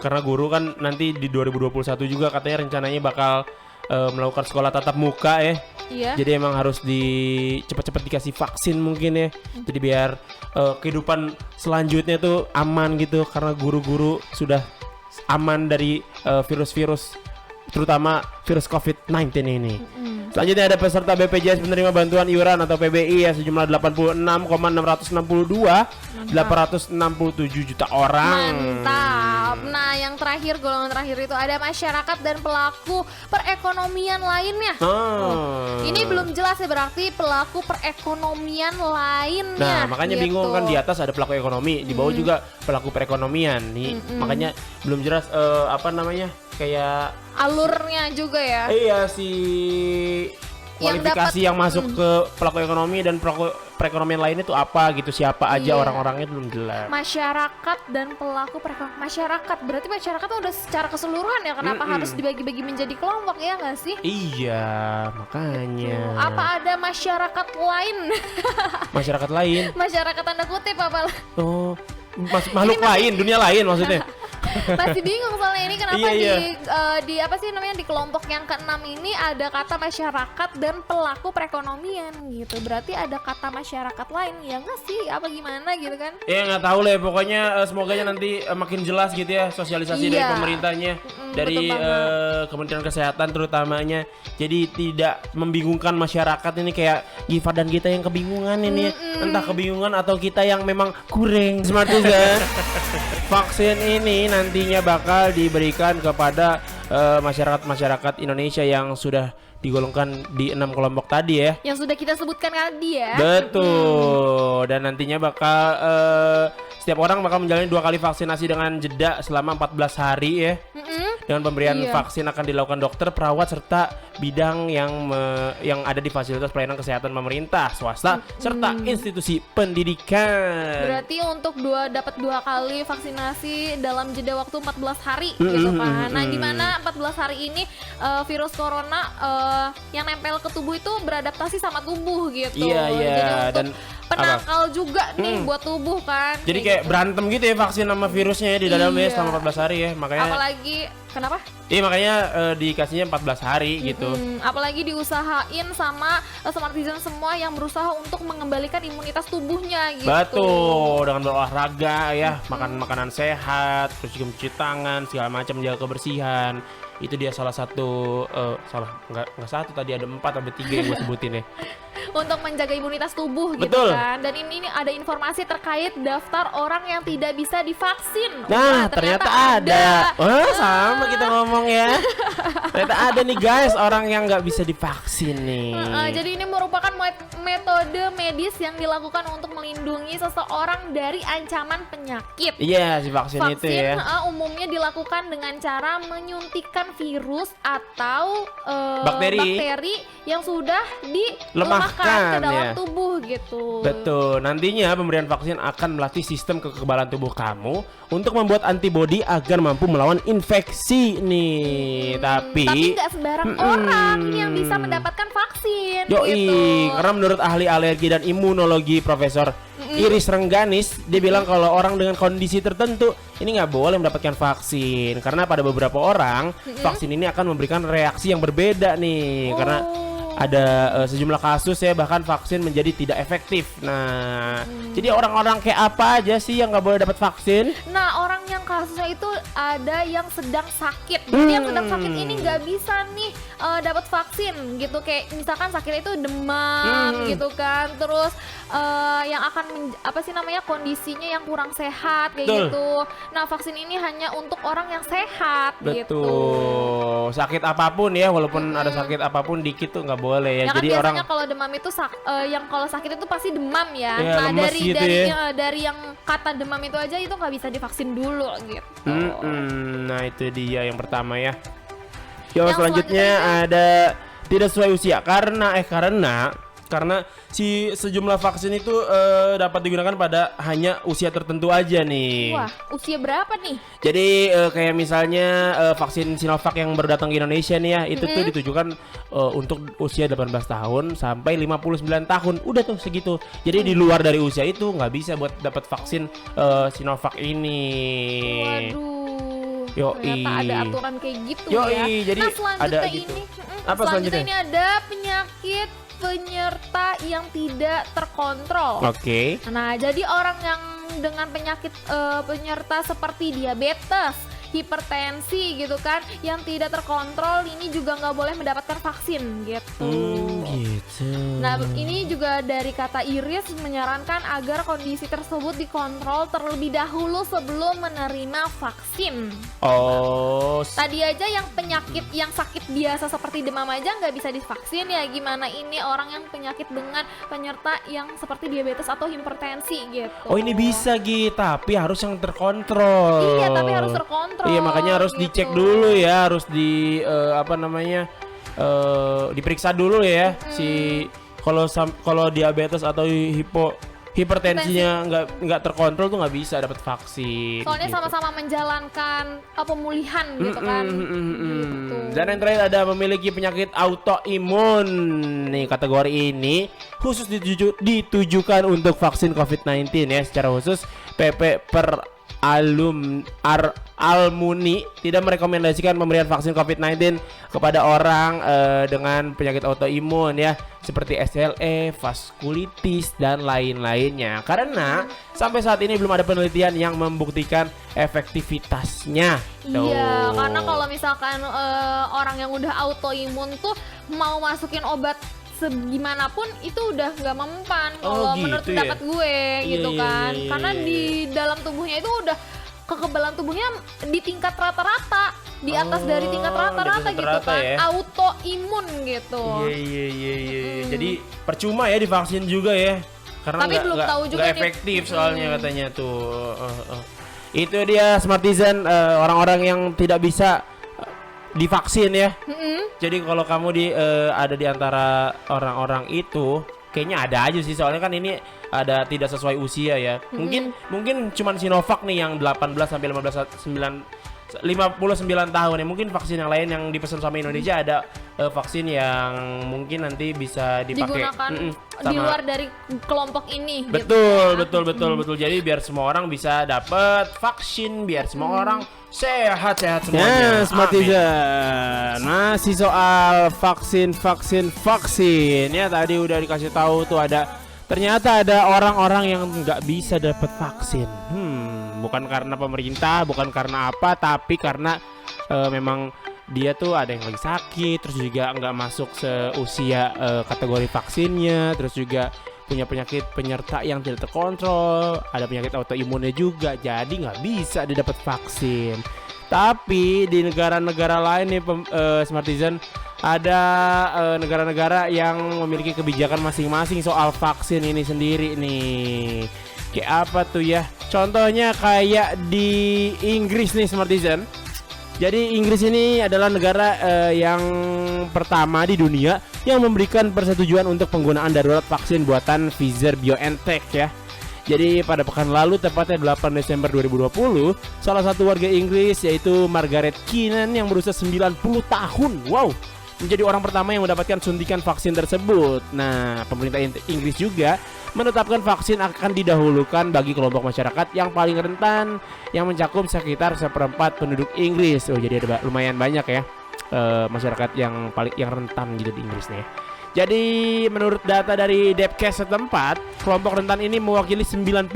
Karena guru kan nanti di 2021 juga katanya rencananya bakal melakukan sekolah tatap muka ya. Iya. Jadi emang harus cepet-cepet dikasih vaksin mungkin ya. Jadi biar kehidupan selanjutnya tuh aman gitu karena guru-guru sudah aman dari virus-virus terutama virus COVID-19 ini. Selanjutnya ada peserta BPJS penerima bantuan iuran atau PBI ya sejumlah 86,662.867 juta orang. Mantap. Nah, yang terakhir, golongan terakhir itu ada masyarakat dan pelaku perekonomian lainnya. Ini belum jelas ya, berarti pelaku perekonomian lainnya. Nah, makanya gitu. bingung kan, di atas ada pelaku ekonomi, di bawah juga pelaku perekonomian nih. Makanya belum jelas kayak Alurnya juga ya. iya si Yang kualifikasi yang masuk ke pelaku ekonomi dan pelaku perekonomian lainnya tuh apa gitu, siapa aja Iya. orang-orangnya belum jelas. Masyarakat dan pelaku perekonomian. Masyarakat, berarti masyarakat udah secara keseluruhan ya. Kenapa harus dibagi-bagi menjadi kelompok ya nggak sih? Iya, makanya. Apa ada masyarakat lain? Masyarakat lain? Masyarakat tanda kutip apa? Oh, makhluk lain, dunia lain maksudnya. Masih bingung soalnya ini kenapa Iya. di apa sih namanya, di kelompok yang keenam ini ada kata masyarakat dan pelaku perekonomian gitu. Berarti ada kata masyarakat lain ya nggak sih? Apa gimana gitu kan? Ya nggak tahu lah ya, pokoknya semoganya nanti makin jelas gitu ya sosialisasi dari Iya. pemerintahnya, dari betul banget. Kementerian Kesehatan terutamanya. Jadi tidak membingungkan masyarakat ini kayak Giva dan kita yang kebingungan ini. Entah kebingungan atau kita yang memang kurang smart juga. Vaksin ini nantinya bakal diberikan kepada masyarakat Indonesia yang sudah digolongkan di 6 kelompok tadi ya. Yang sudah kita sebutkan tadi ya. Betul. Dan nantinya bakal setiap orang bakal menjalani 2 kali vaksinasi dengan jeda selama 14 hari ya. Dengan pemberian Iya. vaksin akan dilakukan dokter, perawat serta bidang yang ada di fasilitas pelayanan kesehatan pemerintah, swasta serta institusi pendidikan. Berarti untuk dapat 2 kali vaksinasi dalam jeda waktu 14 hari gitu kan. Nah, di mana 14 hari ini virus corona yang nempel ke tubuh itu beradaptasi sama tubuh gitu. Iya, iya. Jadi untuk Dan penangkal juga nih buat tubuh kan. Jadi kayak gitu. berantem gitu ya vaksin sama virusnya ya di dalamnya Iya. selama 14 hari ya. Makanya Apalagi kenapa? iya makanya dikasihnya 14 hari gitu. Apalagi diusahain sama smart citizen semua yang berusaha untuk mengembalikan imunitas tubuhnya gitu. Betul, dengan berolahraga ya, makan makanan sehat, terus juga mencuci tangan, segala macam, menjaga kebersihan. Itu dia salah satu nggak satu, tadi ada 4 atau 3 yang gue sebutin ya. Untuk menjaga imunitas tubuh gitu Betul. kan. Dan ini ada informasi terkait daftar orang yang tidak bisa divaksin. Nah, Wah, ternyata ada. Wah, sama kita ngomong ya. Ternyata ada nih guys, orang yang nggak bisa divaksin nih. Jadi ini merupakan metode medis yang dilakukan untuk melindungi seseorang dari ancaman penyakit. Iya, si vaksin itu ya. Umumnya dilakukan dengan cara menyuntikkan virus atau Bakteri. yang sudah dilemahkan Lemahkan, ke dalam ya. tubuh gitu. Betul, nantinya pemberian vaksin akan melatih sistem kekebalan tubuh kamu untuk membuat antibodi agar mampu melawan infeksi nih. Tapi nggak sembarang orang ini yang bisa mendapatkan vaksin. Yoi, gitu. karena menurut ahli alergi dan imunologi Profesor Iris Rengganis, dia bilang kalau orang dengan kondisi tertentu ini nggak boleh mendapatkan vaksin karena pada beberapa orang vaksin ini akan memberikan reaksi yang berbeda nih, karena ada sejumlah kasus ya bahkan vaksin menjadi tidak efektif. Nah, jadi orang-orang kayak apa aja sih yang nggak boleh dapat vaksin? Nah, orang yang kasusnya itu ada yang sedang sakit. Jadi yang sedang sakit ini nggak bisa nih dapat vaksin gitu. Kayak misalkan sakitnya itu demam gitu kan. Terus yang akan kondisinya yang kurang sehat kayak Betul. gitu. Nah, vaksin ini hanya untuk orang yang sehat gitu. Betul. Sakit apapun ya, walaupun ada sakit apapun dikit tuh nggak boleh ya. Ya kan Jadi orang biasanya kalau demam itu yang kalau sakit itu pasti demam ya. Iya, Nah, lemes gitu ya. dari yang kata demam itu aja itu nggak bisa divaksin dulu gitu. Nah itu dia yang pertama ya. Yo, Yang selanjutnya selanjutnya ada tidak sesuai usia karena si sejumlah vaksin itu dapat digunakan pada hanya usia tertentu aja nih. Wah, usia berapa nih? Jadi kayak misalnya vaksin Sinovac yang baru datang ke Indonesia nih ya, itu tuh ditujukan untuk usia 18 tahun sampai 59 tahun. Udah tuh segitu. Jadi di luar dari usia itu nggak bisa buat dapat vaksin Sinovac ini. Waduh. Yoi. Ternyata ada aturan kayak gitu Yoi, ya. jadi Nah, selanjutnya ada gitu. ini Apa selanjutnya selanjutnya? ini ada penyakit penyerta yang tidak terkontrol. Oke. Nah, jadi orang yang dengan penyakit penyerta seperti diabetes, hipertensi gitu kan, yang tidak terkontrol ini juga nggak boleh mendapatkan vaksin gitu. Gitu. Nah, ini juga dari kata Iris menyarankan agar kondisi tersebut dikontrol terlebih dahulu sebelum menerima vaksin. Oh, Tadi aja yang penyakit yang sakit biasa seperti demam aja nggak bisa divaksin ya, gimana ini orang yang penyakit dengan penyerta yang seperti diabetes atau hipertensi gitu. oh ini bisa gitu, tapi harus yang terkontrol. Iya, tapi harus terkontrol. Iya, makanya harus gitu. dicek dulu ya, harus diperiksa dulu ya si kalau diabetes atau hipertensinya nggak terkontrol tuh nggak bisa dapat vaksin. Soalnya gitu. sama-sama menjalankan pemulihan gitu kan. Gitu. Dan yang terakhir ada memiliki penyakit autoimun. Nih kategori ini khusus ditujukan untuk vaksin COVID-19 ya. Secara khusus PP Almuni tidak merekomendasikan pemberian vaksin COVID-19 kepada orang dengan penyakit autoimun ya, seperti SLE, vaskulitis dan lain-lainnya, karena sampai saat ini belum ada penelitian yang membuktikan efektivitasnya. Iya, karena kalau misalkan orang yang udah autoimun tuh mau masukin obat segimanapun itu udah nggak mempan kalau gitu menurut ya? pendapat gue Iya, gitu iya, kan, iya, karena iya. di dalam tubuhnya itu udah kekebalan tubuhnya di tingkat rata-rata, di atas dari tingkat di rata-rata atas gitu rata kan, ya? autoimun gitu. Iya. Jadi percuma ya divaksin juga ya, karena Tapi belum tahu juga nggak nih. efektif soalnya katanya tuh. Itu dia Smartizen, orang-orang yang tidak bisa divaksin ya. Jadi kalau kamu ada di antara orang-orang itu, kayaknya ada aja sih, soalnya kan ini ada tidak sesuai usia ya. Mungkin cuman Sinovac nih yang 18 sampai 59 tahun ya. Mungkin vaksin yang lain yang dipesan sama Indonesia ada vaksin yang mungkin nanti bisa dipakai digunakan di luar dari kelompok ini. Betul, gitu ya. betul. Jadi biar semua orang bisa dapat vaksin, biar semua orang sehat semuanya. Ya, Smartisan. Masih soal vaksin ya, tadi udah dikasih tahu tuh ternyata ada orang-orang yang nggak bisa dapat vaksin. Bukan karena pemerintah, bukan karena apa, tapi karena memang dia tuh ada yang lagi sakit, terus juga nggak masuk seusia kategori vaksinnya, terus juga punya penyakit penyerta yang tidak terkontrol, ada penyakit autoimunnya juga, jadi nggak bisa didapat vaksin. Tapi di negara-negara lain nih Smartisan, ada negara-negara yang memiliki kebijakan masing-masing soal vaksin ini sendiri nih. Kayak apa tuh ya? Contohnya kayak di Inggris nih Smartisan. Jadi Inggris ini adalah negara yang pertama di dunia yang memberikan persetujuan untuk penggunaan darurat vaksin buatan Pfizer-BioNTech ya. Jadi pada pekan lalu, tepatnya 8 Desember 2020, salah satu warga Inggris yaitu Margaret Keenan yang berusia 90 tahun, menjadi orang pertama yang mendapatkan suntikan vaksin tersebut. Nah, pemerintah Inggris juga menetapkan vaksin akan didahulukan bagi kelompok masyarakat yang paling rentan, yang mencakup sekitar 1/4 penduduk Inggris. Jadi ada lumayan banyak ya masyarakat yang rentan gitu di Inggris nih. Jadi menurut data dari Depkes setempat, kelompok rentan ini mewakili 90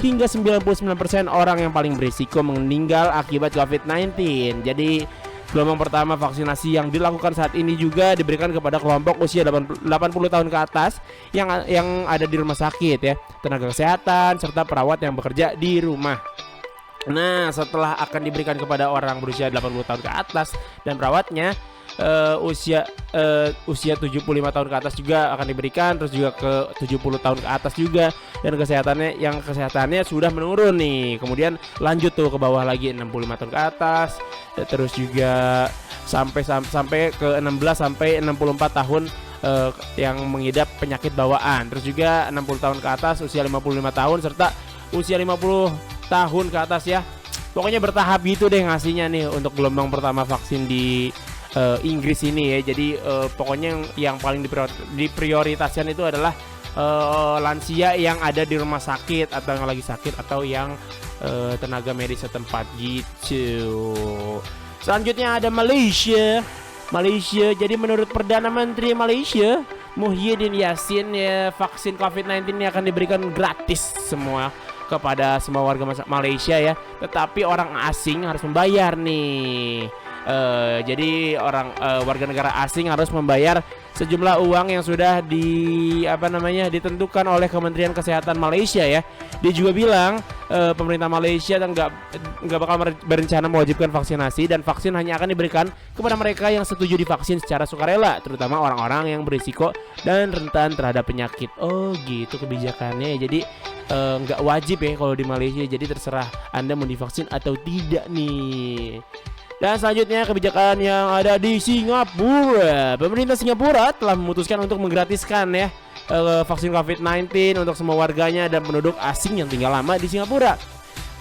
hingga 99% orang yang paling berisiko meninggal akibat COVID-19. Jadi gelombang pertama vaksinasi yang dilakukan saat ini juga diberikan kepada kelompok usia 80 tahun ke atas yang ada di rumah sakit ya, tenaga kesehatan serta perawat yang bekerja di rumah. Nah, setelah akan diberikan kepada orang berusia 80 tahun ke atas dan perawatnya usia 75 tahun ke atas juga akan diberikan, terus juga ke 70 tahun ke atas juga, dan kesehatannya sudah menurun nih. Kemudian lanjut tuh ke bawah lagi 65 tahun ke atas, terus juga sampai ke 16 sampai 64 tahun yang mengidap penyakit bawaan. Terus juga 60 tahun ke atas usia 55 tahun serta usia 50 tahun ke atas ya. Pokoknya bertahap gitu deh ngasihnya nih untuk gelombang pertama vaksin di Inggris ini ya. Jadi pokoknya yang paling diprioritaskan itu adalah lansia yang ada di rumah sakit atau yang lagi sakit atau yang tenaga medis setempat gitu. Selanjutnya ada Malaysia. Jadi menurut Perdana Menteri Malaysia Muhyiddin Yassin ya, vaksin COVID-19 ini akan diberikan gratis semua kepada semua warga Malaysia ya. Tetapi orang asing harus membayar nih. Jadi warga negara asing harus membayar sejumlah uang yang sudah ditentukan oleh Kementerian Kesehatan Malaysia ya. Dia juga bilang pemerintah Malaysia nggak bakal berencana mewajibkan vaksinasi, dan vaksin hanya akan diberikan kepada mereka yang setuju divaksin secara sukarela, terutama orang-orang yang berisiko dan rentan terhadap penyakit. Oh gitu kebijakannya. Jadi nggak wajib ya kalau di Malaysia. Jadi terserah Anda mau divaksin atau tidak nih. Dan selanjutnya kebijakan yang ada di Singapura. Pemerintah Singapura telah memutuskan untuk menggratiskan ya vaksin COVID-19 untuk semua warganya dan penduduk asing yang tinggal lama di Singapura,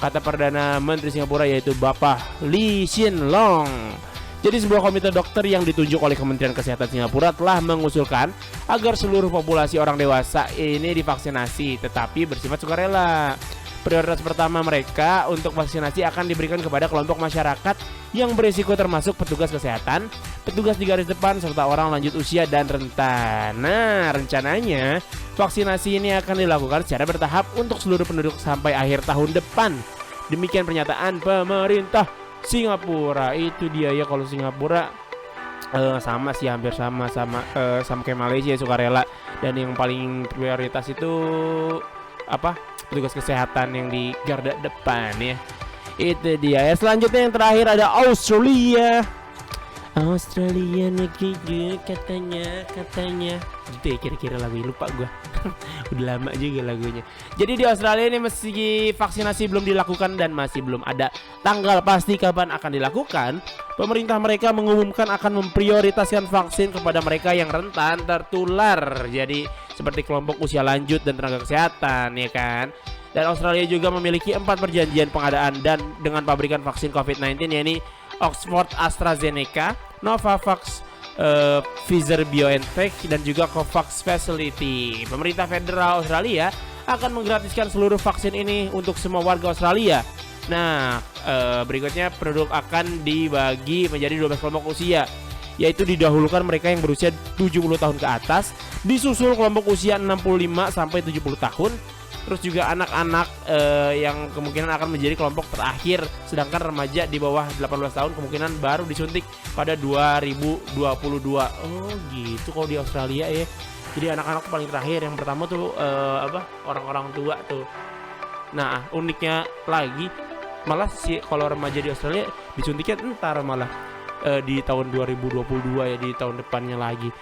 kata Perdana Menteri Singapura yaitu Bapak Lee Hsien Loong. Jadi sebuah komite dokter yang ditunjuk oleh Kementerian Kesehatan Singapura telah mengusulkan agar seluruh populasi orang dewasa ini divaksinasi, tetapi bersifat sukarela. Prioritas pertama mereka untuk vaksinasi akan diberikan kepada kelompok masyarakat yang berisiko, termasuk petugas kesehatan, petugas di garis depan, serta orang lanjut usia dan rentan. Nah, rencananya vaksinasi ini akan dilakukan secara bertahap untuk seluruh penduduk sampai akhir tahun depan. Demikian pernyataan pemerintah Singapura. Itu dia ya, kalau Singapura sama sih, hampir sama kayak Malaysia, sukarela. Dan yang paling prioritas itu petugas kesehatan yang di garda depan ya. Itu dia ya. Selanjutnya yang terakhir ada Australia negeri katanya gitu ya, kira-kira lagunya, lupa gua. Udah lama juga lagunya. Jadi di Australia ini meski vaksinasi belum dilakukan dan masih belum ada tanggal pasti kapan akan dilakukan, pemerintah mereka mengumumkan akan memprioritaskan vaksin kepada mereka yang rentan tertular. Jadi seperti kelompok usia lanjut dan tenaga kesehatan ya kan. Dan Australia juga memiliki 4 perjanjian pengadaan dan dengan pabrikan vaksin COVID-19 yakni Oxford AstraZeneca, Novavax, Pfizer-BioNTech dan juga COVAX Facility. Pemerintah federal Australia akan menggratiskan seluruh vaksin ini untuk semua warga Australia. Nah, berikutnya produk akan dibagi menjadi 12 kelompok usia, yaitu didahulukan mereka yang berusia 70 tahun ke atas, disusul kelompok usia 65 sampai 70 tahun. Terus juga anak-anak yang kemungkinan akan menjadi kelompok terakhir, sedangkan remaja di bawah 18 tahun kemungkinan baru disuntik pada 2022. Oh gitu kalau di Australia ya. Jadi anak-anak tuh paling terakhir, yang pertama tuh orang-orang tua tuh. Nah uniknya lagi malah sih kalau remaja di Australia disuntiknya ntar malah di tahun 2022 ya, di tahun depannya lagi.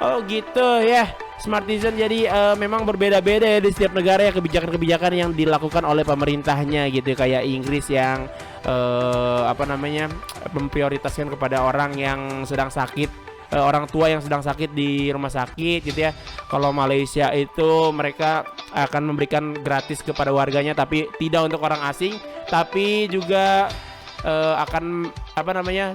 Oh gitu ya, Smartizen jadi memang berbeda-beda ya di setiap negara ya kebijakan-kebijakan yang dilakukan oleh pemerintahnya gitu. Kayak Inggris yang memprioritaskan kepada orang yang sedang sakit, orang tua yang sedang sakit di rumah sakit gitu ya. Kalau Malaysia itu mereka akan memberikan gratis kepada warganya, tapi tidak untuk orang asing, tapi juga akan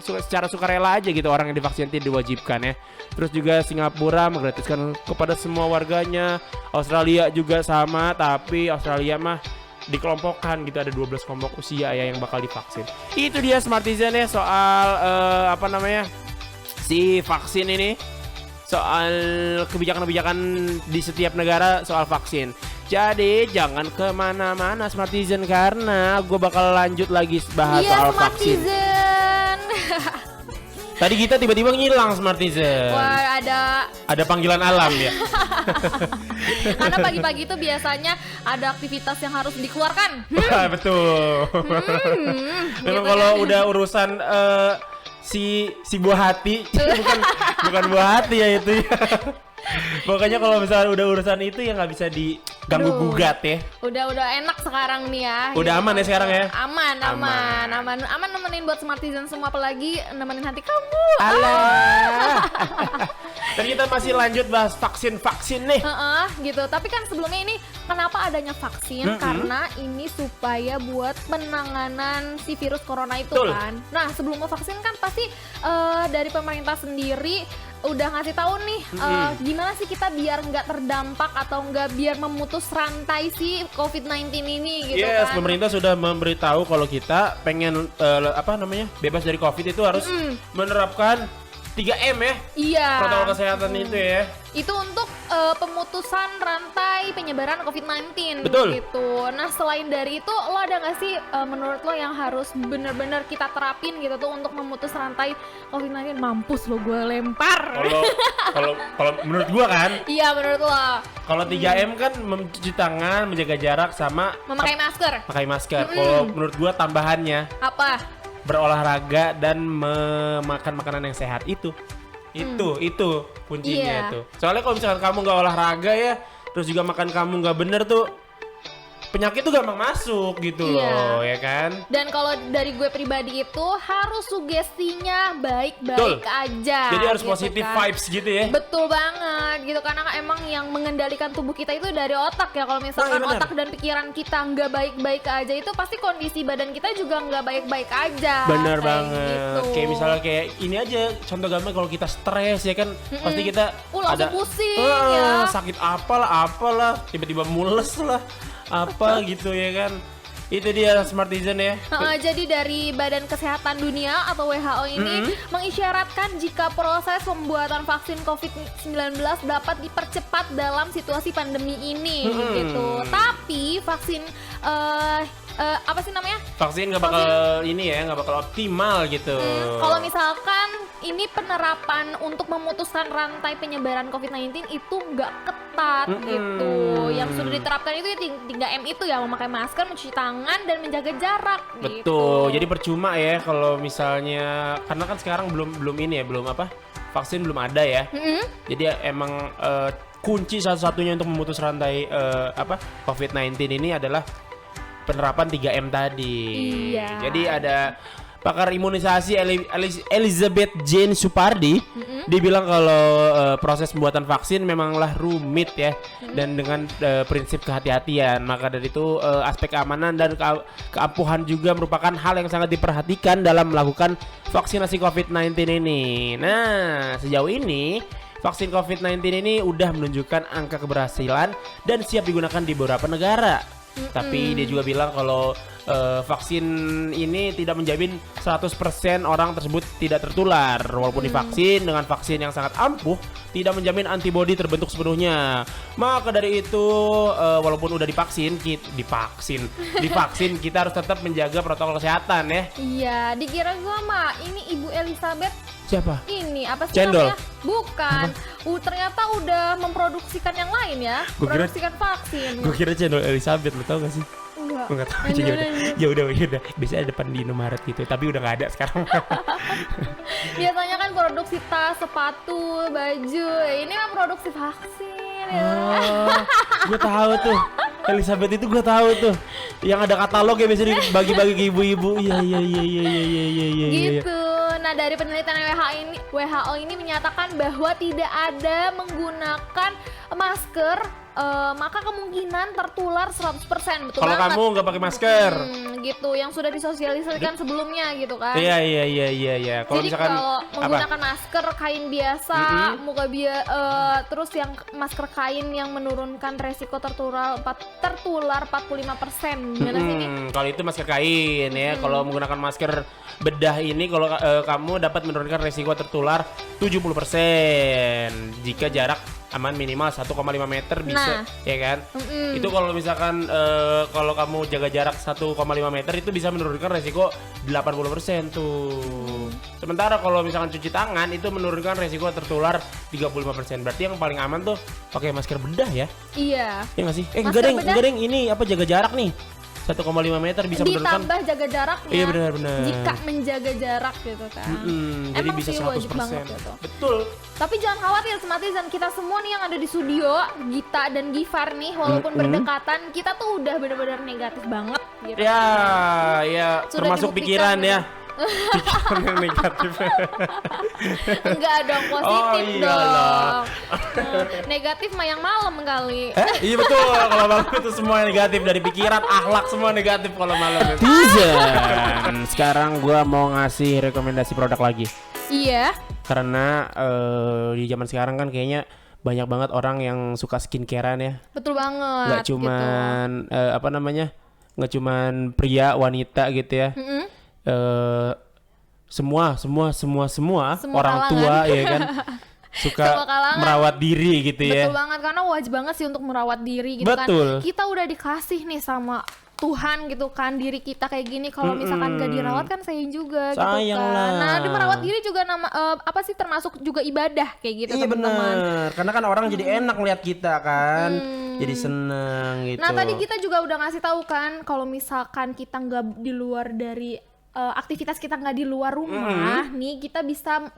secara sukarela aja gitu, orang yang divaksin tidak diwajibkan ya. Terus juga Singapura menggratiskan kepada semua warganya. Australia juga sama, tapi Australia mah dikelompokkan gitu, ada 12 kelompok usia ya yang bakal divaksin. Itu dia Smartizen ya soal si vaksin ini, soal kebijakan-kebijakan di setiap negara soal vaksin. Jadi jangan kemana-mana Smartizen, karena gue bakal lanjut lagi bahas soal vaksin. Tadi kita tiba-tiba ngilang Smartizen. Wah, ada panggilan alam ya. Karena pagi-pagi itu biasanya ada aktivitas yang harus dikeluarkan. Betul. Memang gitu kalau kan. udah urusan si buah hati, bukan buah hati ya itu ya. Pokoknya kalau misalnya udah urusan itu ya nggak bisa diganggu gugat ya. Udah enak sekarang nih ya. Udah aman ya sekarang ya? Aman nemenin buat Smartizen semua, apalagi nemenin hati kamu. Alah. Dan kita masih lanjut bahas vaksin nih. Gitu. Tapi kan sebelumnya ini kenapa adanya vaksin? Karena ini supaya buat penanganan si virus corona itu. Betul. Kan. Nah, sebelum mau vaksin kan pasti dari pemerintah sendiri udah ngasih tahu nih gimana sih kita biar nggak terdampak atau nggak biar memutus rantai si COVID-19 ini gitu. Yes, kan. pemerintah sudah memberitahu kalau kita pengen bebas dari COVID itu harus menerapkan 3M ya. Iya. Protokol kesehatan itu ya. Itu untuk pemutusan rantai penyebaran COVID-19. Betul. Gitu. Nah, selain dari itu, lo ada nggak sih menurut lo yang harus benar-benar kita terapin gitu tuh untuk memutus rantai COVID-19? Mampus lo, gue lempar. Kalau menurut gua kan. Iya, menurut lo. Kalau 3M kan mencuci tangan, menjaga jarak sama Memakai masker. pakai masker. Kalau menurut gua tambahannya Apa? berolahraga dan memakan makanan yang sehat itu kuncinya tuh. Soalnya kalau misalkan kamu nggak olahraga ya, terus juga makan kamu nggak bener tuh, penyakit tuh gampang masuk gitu loh, ya kan? Dan kalau dari gue pribadi itu harus sugestinya baik-baik aja. Jadi harus gitu positif kan. vibes gitu ya. Betul banget gitu, karena emang yang mengendalikan tubuh kita itu dari otak ya. Kalau misalkan Bener. otak dan pikiran kita nggak baik-baik aja, itu pasti kondisi badan kita juga nggak baik-baik aja. Bener kayak banget. gitu. Kayak misalnya kayak ini aja contoh gampang, kalau kita stres ya kan pasti kita langsung pusing ya. Sakit apalah, tiba-tiba mules lah. Apa gitu ya kan. Itu dia Smartizen ya. Jadi dari Badan Kesehatan Dunia atau WHO ini mengisyaratkan jika proses pembuatan vaksin COVID-19 dapat dipercepat dalam situasi pandemi ini gitu. Tapi vaksin apa sih namanya? Vaksin nggak bakal nggak bakal optimal gitu. Kalau misalkan ini penerapan untuk memutuskan rantai penyebaran COVID-19 itu nggak ketat gitu. Yang sudah diterapkan itu 3M itu ya, memakai masker, mencuci tangan, dan menjaga jarak. Betul. Gitu. Jadi percuma ya kalau misalnya, karena kan sekarang belum vaksin belum ada ya. Jadi emang kunci satu-satunya untuk memutus rantai COVID-19 ini adalah penerapan 3M tadi. Iya. Jadi ada pakar imunisasi Elizabeth Jane Supardi Dibilang kalau proses pembuatan vaksin memanglah rumit ya, dan dengan prinsip kehati-hatian. Maka dari itu aspek keamanan dan keampuhan juga merupakan hal yang sangat diperhatikan dalam melakukan vaksinasi COVID-19 ini. Nah, sejauh ini vaksin COVID-19 ini udah menunjukkan angka keberhasilan dan siap digunakan di beberapa negara. Tapi dia juga bilang kalau vaksin ini tidak menjamin 100% orang tersebut tidak tertular. Walaupun divaksin dengan vaksin yang sangat ampuh, tidak menjamin antibodi terbentuk sepenuhnya. Maka dari itu walaupun udah divaksin kita harus tetap menjaga protokol kesehatan ya. Iya, dikira gua mah ini Ibu Elizabeth. Siapa? Ini apa sih Cendol? namanya? Bukan. Ternyata udah memproduksikan yang lain ya. Gua kira- Produksikan vaksin. Gue kira channel Elizabeth, lo tau gak sih? Enggak. Gue gak tau Lanjut, aja. lanjut. Ya udah. Biasanya ada depan di Indomaret gitu, tapi udah gak ada sekarang. Biasanya kan produksi tas, sepatu, baju. Ini mah produksi vaksin ya. Oh, gue tahu tuh. Elizabeth itu gue tahu tuh. Yang ada katalog ya biasanya dibagi-bagi ke ibu-ibu. Iya. Gitu. Nah, dari penelitian WHO ini menyatakan bahwa tidak ada menggunakan masker, maka kemungkinan tertular 100%. Betul Kalau banget. kamu nggak pakai masker. Gitu, yang sudah disosialisasikan sebelumnya gitu kan. Iya. Kalau Jadi misalkan kalau apa? menggunakan masker kain biasa, terus yang masker kain yang menurunkan resiko tertular 45%. Gimana sih ini? Kalau itu masker kain ya. Kalau menggunakan masker bedah ini, kalau kamu dapat menurunkan resiko tertular 70% jika jarak aman minimal 1,5 meter bisa, ya kan? Itu kalau misalkan kalau kamu jaga jarak 1,5 meter itu bisa menurunkan resiko 80% tuh. Sementara kalau misalkan cuci tangan itu menurunkan resiko tertular 35%. Berarti yang paling aman tuh pakai masker bedah ya? Iya. Ya nggak sih? Masker bedah- Enggak deng, ini apa jaga jarak nih? 1,5 meter bisa menurunkan. Ditambah jaga jaraknya. Iya, benar. Jika menjaga jarak gitu kan. Jadi Emang bisa sih 100%. wajib banget gitu. Betul. Tapi jangan khawatir Smatizen, kita semua nih yang ada di studio, Gita dan Gifar nih, walaupun berdekatan, kita tuh udah benar-benar negatif banget gitu. Ya, Sudah termasuk dibuktikan pikiran ya. Pikiran yang negatif. Enggak dong, positif Oh, iyalah. dong. Negatif mah yang malam kali. Iya betul. Kalau malam itu semua negatif, dari pikiran, akhlak semua negatif kalau malam itu. Netizen. Sekarang gua mau ngasih rekomendasi produk lagi. Iya. Karena di zaman sekarang kan kayaknya banyak banget orang yang suka skincarean ya. Betul banget. Nggak cuman nggak cuman pria, wanita gitu ya. Semua orang kalangan. tua ya kan suka Semua kalangan. merawat diri gitu ya. Betul banget, karena wajib banget sih untuk merawat diri gitu Betul. kan. Kita udah dikasih nih sama Tuhan gitu kan, diri kita kayak gini, kalau misalkan gak dirawat kan sayang juga Sayang gitu kan. lah. Nah, di merawat diri juga termasuk juga ibadah kayak gitu Iya teman-teman. benar, karena kan orang jadi enak ngeliat kita kan, jadi seneng gitu. Nah, tadi kita juga udah ngasih tahu kan kalau misalkan kita nggak di luar dari aktivitas kita nggak di luar rumah nih, kita bisa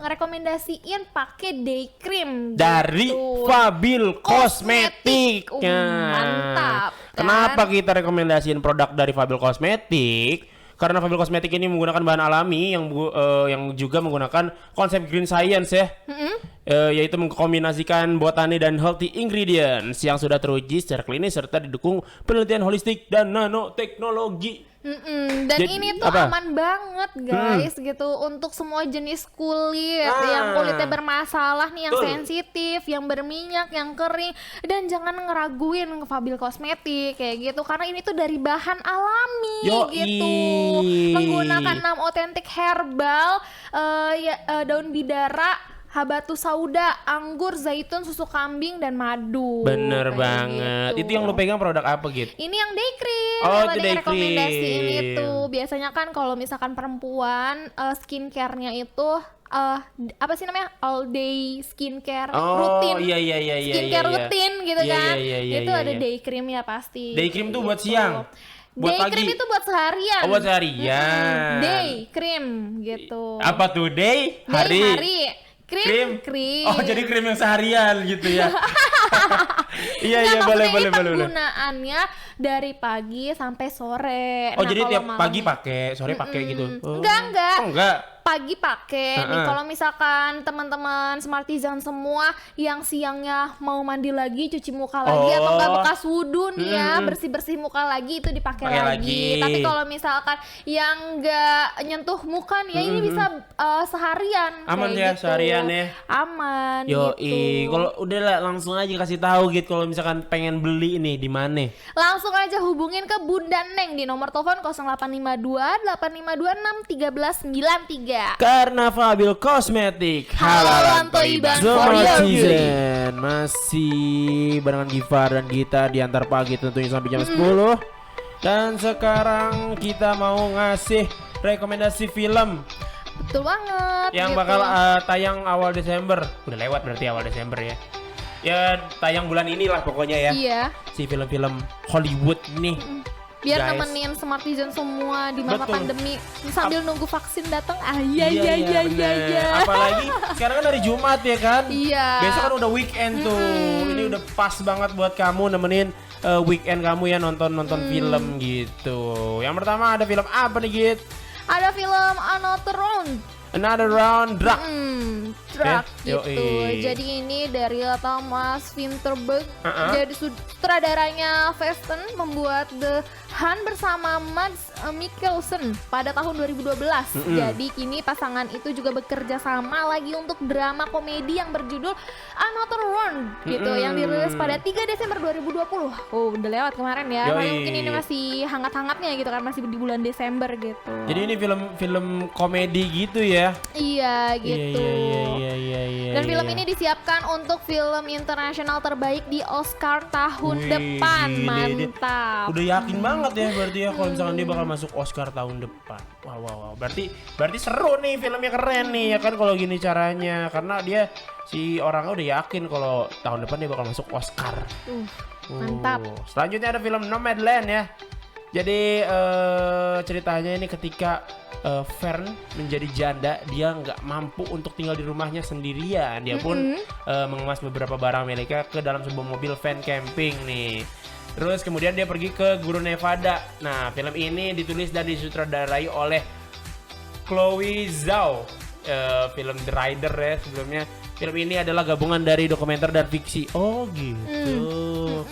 ngerekomendasiin pakai day cream dari gitu. Fabil Kosmetik. Mantap kan? Kenapa kita rekomendasiin produk dari Fabil Kosmetik? Karena Fabil Kosmetik ini menggunakan bahan alami yang juga menggunakan konsep green science ya. Yaitu mengkombinasikan botani dan healthy ingredients yang sudah teruji secara klinis serta didukung penelitian holistik dan nanoteknologi. Dan Jadi, ini tuh apa? aman banget guys gitu untuk semua jenis kulit, yang kulitnya bermasalah nih, yang sensitif, yang berminyak, yang kering, dan jangan ngeraguin Fabil Kosmetik kayak gitu, karena ini tuh dari bahan alami gitu, menggunakan 6 otentik herbal, daun bidara, habatus sauda, anggur, zaitun, susu kambing, dan madu. Bener Kayak banget. gitu. Itu yang lu pegang produk apa gitu? Ini yang day cream. Oh, yang itu tadi day rekomendasiin cream. itu. Biasanya kan kalau misalkan perempuan skincare-nya itu apa sih namanya? All day skincare rutin. Iya. Skincare rutin gitu Iya, kan. iya, Itu ada iya. day cream ya pasti. Day cream tuh buat Gitu. siang. Buat Day pagi. cream itu buat seharian. Oh, buat seharian. Day cream gitu. Apa tuh day? Day, Hari. Krim. Oh, jadi krim yang seharian gitu ya. Iya, Nah, boleh. maksudnya ini penggunaannya dari pagi sampai sore. Oh, Nah, jadi kalau tiap malam- pagi pakai, sore pakai gitu. Oh. Enggak. Oh, enggak. pagi pakai nih. Kalau misalkan teman-teman Smartisan semua yang siangnya mau mandi lagi, cuci muka lagi atau enggak bekas wudhu nih ya, bersih-bersih muka lagi itu dipakai lagi. Tapi kalau misalkan yang enggak nyentuh muka nih ya ini bisa seharian. Aman kayak ya seharian ya. Aman Yo, gitu. kalau udah lah langsung aja kasih tahu gitu kalau misalkan pengen beli ini di mana. Langsung aja hubungin ke Bunda Neng di nomor telepon 0852 852 61393. Karena Fabil Kosmetik Halal Toiban for your beauty. Netizen masih barengan Gifar dan Gita di antar pagi tentunya sampai jam 10. Dan sekarang kita mau ngasih rekomendasi film Betul banget. yang gitu. bakal tayang awal Desember. Udah lewat berarti awal Desember ya. Ya tayang bulan inilah pokoknya ya. Iya. Si film-film Hollywood nih. Biar Guys. nemenin Smartisan semua di masa Betul. pandemi sambil nunggu vaksin datang. Iya. bener. Apalagi sekarang kan hari Jumat ya kan. Iya. Besok kan udah weekend tuh. Ini udah pas banget buat kamu nemenin weekend kamu ya nonton film gitu. Yang pertama ada film apa nih Git? Ada film Another Round. Another Round Drag. Drag Yoi. gitu. Jadi ini dari Thomas Vinterberg. Jadi sutradaranya Festen membuat The Hunt bersama Mads Mikkelsen pada tahun 2012. Jadi kini pasangan itu juga bekerja sama lagi untuk drama komedi yang berjudul Another Round gitu yang dirilis pada 3 Desember 2020. Oh, udah lewat kemarin ya. Yoi. Tapi mungkin ini masih hangat-hangatnya gitu kan, masih di bulan Desember gitu. Jadi ini film komedi gitu ya. Iya gitu. Iya. Dan film ini disiapkan untuk film internasional terbaik di Oscar tahun Wih, depan. gile, Mantap. Udah yakin banget ya berarti ya kalau misalkan dia bakal masuk Oscar tahun depan. Wow. Berarti seru nih filmnya, keren nih ya kan kalau gini caranya. Karena dia si orangnya udah yakin kalau tahun depan dia bakal masuk Oscar. Mantap. Selanjutnya ada film Nomadland ya. Jadi ceritanya ini ketika Fern menjadi janda, dia nggak mampu untuk tinggal di rumahnya sendirian. Dia pun mengemas beberapa barang miliknya ke dalam sebuah mobil van camping nih. Terus kemudian dia pergi ke Gurun Nevada. Nah, film ini ditulis dan disutradarai oleh Chloe Zhao. Film The Rider ya sebelumnya. Film ini adalah gabungan dari dokumenter dan fiksi. Oh gitu.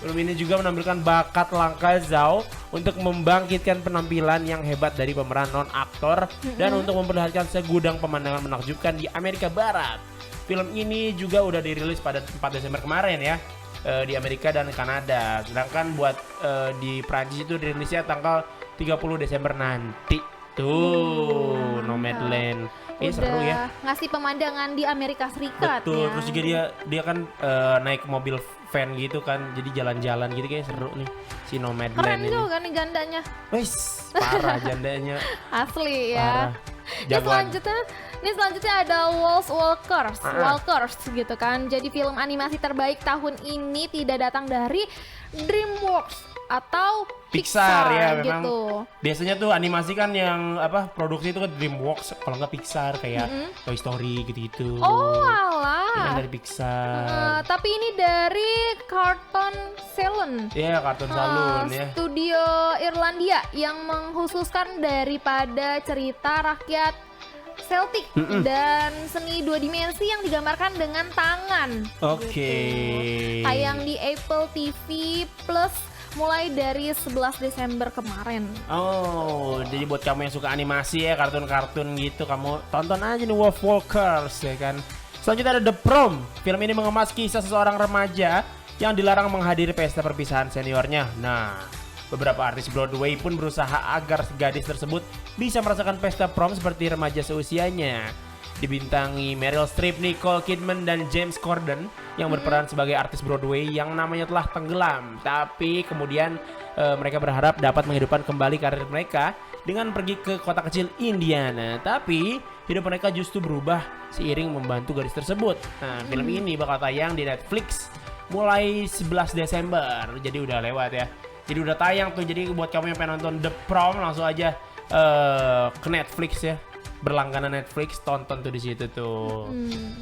Film ini juga menampilkan bakat langka Zhao untuk membangkitkan penampilan yang hebat dari pemeran non-aktor dan untuk memperlihatkan segudang pemandangan menakjubkan di Amerika Barat. Film ini juga udah dirilis pada 4 Desember kemarin ya di Amerika dan Kanada. Sedangkan buat di Prancis itu dirilisnya tanggal 30 Desember nanti. Tuh, Nomadland. Ini seru ya. Ngasih pemandangan di Amerika Serikat. Betul, ya. terus juga dia kan naik mobil van gitu kan, jadi jalan-jalan gitu kayak seru nih si Nomadland Keren ini. juga nih jandanya. Wis, parah jandanya. Asli Parah. ya. Ini selanjutnya ada Walkers gitu kan. Jadi film animasi terbaik tahun ini tidak datang dari DreamWorks atau Pixar ya memang. gitu. Biasanya tuh animasi kan yang apa produksi itu kan DreamWorks, kalau nggak Pixar kayak Toy Story gitu-gitu. Oh Ini alah. dari Pixar. Tapi ini dari Cartoon Saloon. Iya, Cartoon Saloon ya. Studio Irlandia yang mengkhususkan daripada cerita rakyat Celtic dan seni 2 dimensi yang digambarkan dengan tangan. Oke. Gitu. Tayang di Apple TV Plus mulai dari 11 Desember kemarin. Oh, jadi buat kamu yang suka animasi ya, kartun-kartun gitu, kamu tonton aja nih Wolf Walkers ya kan. Selanjutnya ada The Prom. Film ini mengemas kisah seseorang remaja yang dilarang menghadiri pesta perpisahan seniornya. Nah, beberapa artis Broadway pun berusaha agar gadis tersebut bisa merasakan pesta prom seperti remaja seusianya. Dibintangi Meryl Streep, Nicole Kidman, dan James Corden yang berperan sebagai artis Broadway yang namanya telah tenggelam. Tapi kemudian mereka berharap dapat menghidupkan kembali karir mereka dengan pergi ke kota kecil Indiana. Tapi hidup mereka justru berubah seiring membantu gadis tersebut. Nah, film ini bakal tayang di Netflix mulai 11 Desember. Jadi udah lewat ya. Jadi udah tayang tuh. Jadi buat kamu yang pengen nonton The Prom langsung aja ke Netflix ya. Berlangganan Netflix, tonton tuh di situ tuh.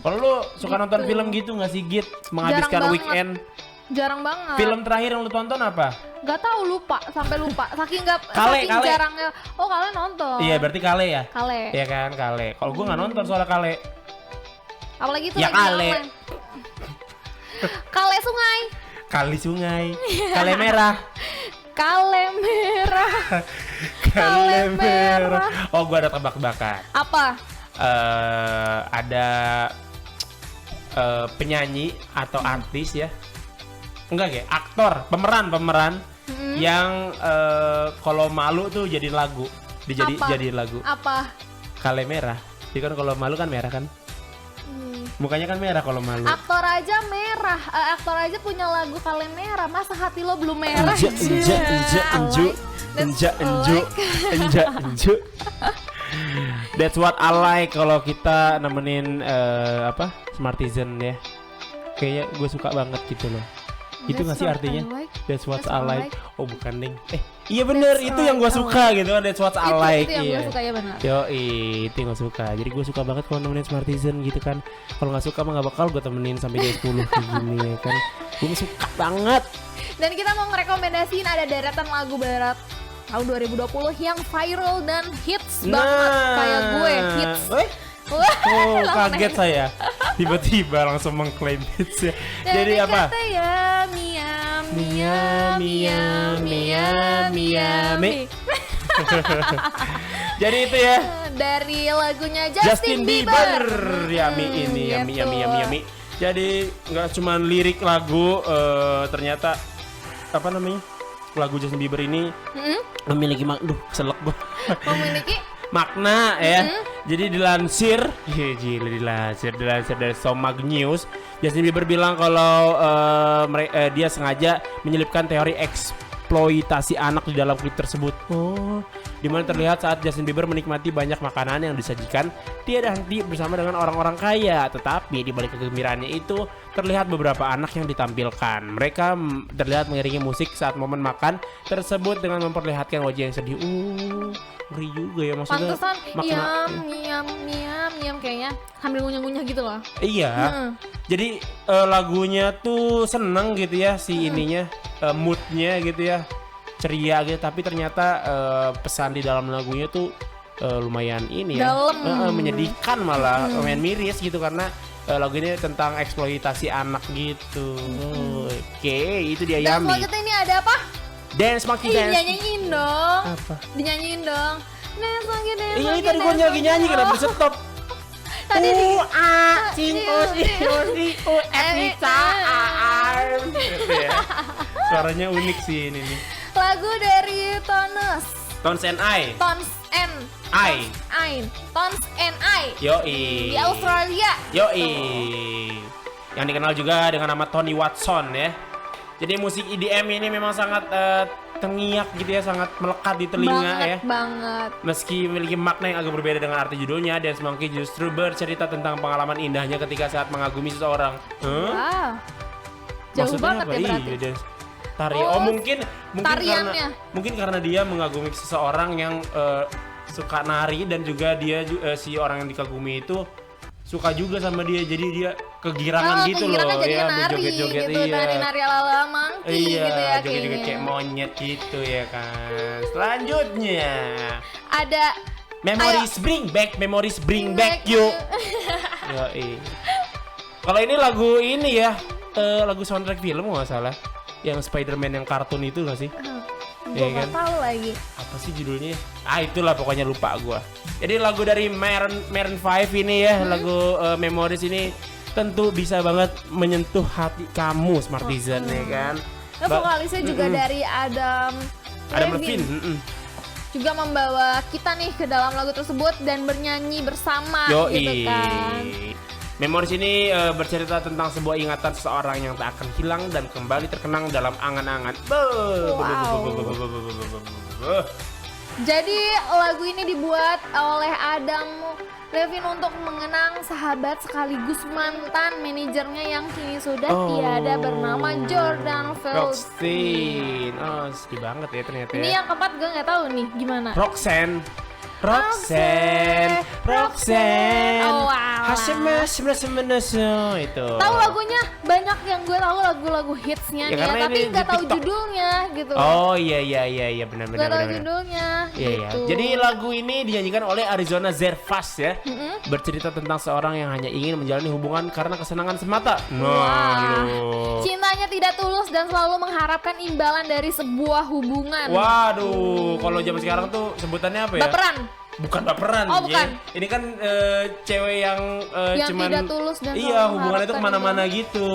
Kalau lu suka nonton film gitu nggak sih Git? Menghabiskan Jarang weekend Jarang banget. Film terakhir yang lu tonton apa? Gak tahu, lupa, sampai lupa. Saking Kale. jarangnya. Oh, kalian nonton. Iya, berarti Kale ya? Kale. Iya kan, Kale. Kalau gue nggak nonton soal Kale. Apalagi itu Ya, lagi Kale. online. Kale sungai. Kali sungai, Kale merah. Kale merah. Kale merah. Oh, gue ada tebak-tebakan. Apa? Ada penyanyi atau artis ya? Enggak kayak aktor, pemeran yang kalau malu tuh jadi lagu, jadi lagu. Apa? Kale merah. Jadi kan kalau malu kan merah kan? Mukanya kan merah kalau malu. Aktor aja merah. Aktor aja punya lagu Kale merah. Masa hati lo belum merah? Enja. That's what I like kalau kita nemenin Smartizen ya. Kayaknya gue suka banget gitu loh. Itu nggak sih artinya? That's what I like. Oh bukan ding. Iya bener, itu yang gue suka gitu kan. That's what I like. Itu yang gue suka ya benar. Itu yang gue suka. Jadi gue suka banget kalau nemenin Smartizen gitu kan. Kalau nggak suka mah nggak bakal gue temenin sampai jam 10 kayak gini ya kan. Gue suka banget. Dan kita mau ngerekomendasiin ada deretan lagu barat tahun 2020 yang viral dan hits banget kayak gue hits. Oh kaget saya. Tiba-tiba langsung mengklaim hits ya. Jadi apa? Kata ya Miami. Jadi itu ya. Dari lagunya Justin Bieber. Gitu. Yummy. Jadi nggak cuma lirik lagu, ternyata apa namanya? Lagu Justin Bieber ini memiliki selek gua. Memiliki makna ya. Jadi dilansir dari Somag News, Justin Bieber bilang kalau dia sengaja menyelipkan teori eksploitasi anak di dalam klip tersebut. Di mana terlihat saat Justin Bieber menikmati banyak makanan yang disajikan tiada henti bersama dengan orang-orang kaya. Tetapi di balik kegembiraannya itu terlihat beberapa anak yang ditampilkan. Mereka terlihat mengiringi musik saat momen makan tersebut dengan memperlihatkan wajah yang sedih. Ngeri juga ya maksudnya. Pantesan makna miam kayaknya sambil ngunyah-ngunyah gitu loh. Iya. Jadi lagunya tuh seneng gitu ya si ininya, moodnya gitu ya, ceria gitu. Tapi ternyata pesan di dalam lagunya tuh lumayan ini ya, menyedihkan malah, lumayan miris gitu karena lagu ini tentang eksploitasi anak gitu. Oke, itu dia Dan Yummy. selanjutnya ini ada apa? Dance Monkey Dance. Dinyanyiin dong. Apa? Dinyanyiin dong. Dance Monkey Dance. Iya tadi gue lagi nyanyi kenapa di stop? Tadi Suaranya unik sih ini nih. lagu dari Tones Tones and I. Tones and I Yoi. di Australia. Yoi. Yang dikenal juga dengan nama Tony Watson ya. Jadi musik EDM ini memang sangat tengiak gitu ya, sangat melekat di telinga banget. Meski memiliki makna yang agak berbeda dengan arti judulnya, Dance Monkey justru bercerita tentang pengalaman indahnya ketika saat mengagumi seseorang. Wow. Jauh Maksudnya banget apa? ya berarti. Iya, dance. Tari. Tariannya. Mungkin karena dia mengagumi seseorang yang suka nari dan juga dia si orang yang dikagumi itu suka juga sama dia, jadi dia kegirangan gitu loh ya, berjoget-joget gitu, nari ala monkey gitu ya, joget-joget kayak monyet gitu ya kan. Selanjutnya ada Memories Bring Back You. Kalau ini lagu ini ya, lagu soundtrack film nggak salah, yang Spider-Man yang kartun itu nggak sih? Gue nggak tahu lagi. Apa sih judulnya? Itulah pokoknya lupa gua. Jadi lagu dari Maroon 5 ini ya, lagu Memories ini tentu bisa banget menyentuh hati kamu Smartizen ya kan. Nah, vokalisnya juga dari Adam Levine. Juga membawa kita nih ke dalam lagu tersebut dan bernyanyi bersama gitu kan. Memories ini bercerita tentang sebuah ingatan seseorang yang tak akan hilang dan kembali terkenang dalam angan-angan. Jadi lagu ini dibuat oleh Adam Levine untuk mengenang sahabat sekaligus mantan manajernya yang kini sudah tiada bernama Jordan Felstein. Sedih banget ya ternyata. Ini yang keempat gue nggak tahu nih gimana. Roxanne. Oh wow. itu. Tahu lagunya banyak yang gue tahu lagu-lagu hitsnya Ya, nih ya, karena tapi ini nggak di tahu TikTok. judulnya gitu. Oh iya benar. Nggak tahu judulnya. Iya, iya. gitu. Jadi lagu ini dinyanyikan oleh Arizona Zervas ya. Bercerita tentang seorang yang hanya ingin menjalani hubungan karena kesenangan semata. Wah. Loh. Cintanya tidak tulus dan selalu mengharapkan imbalan dari sebuah hubungan. Waduh, kalau zaman sekarang tuh sebutannya apa ya? Baperan. Bukan baperan. Oh, bukan. Ya. Ini kan cewek yang, Yang cuman tidak tulus dan iya, selalu hubungannya itu mengharapkan kemana-mana gitu.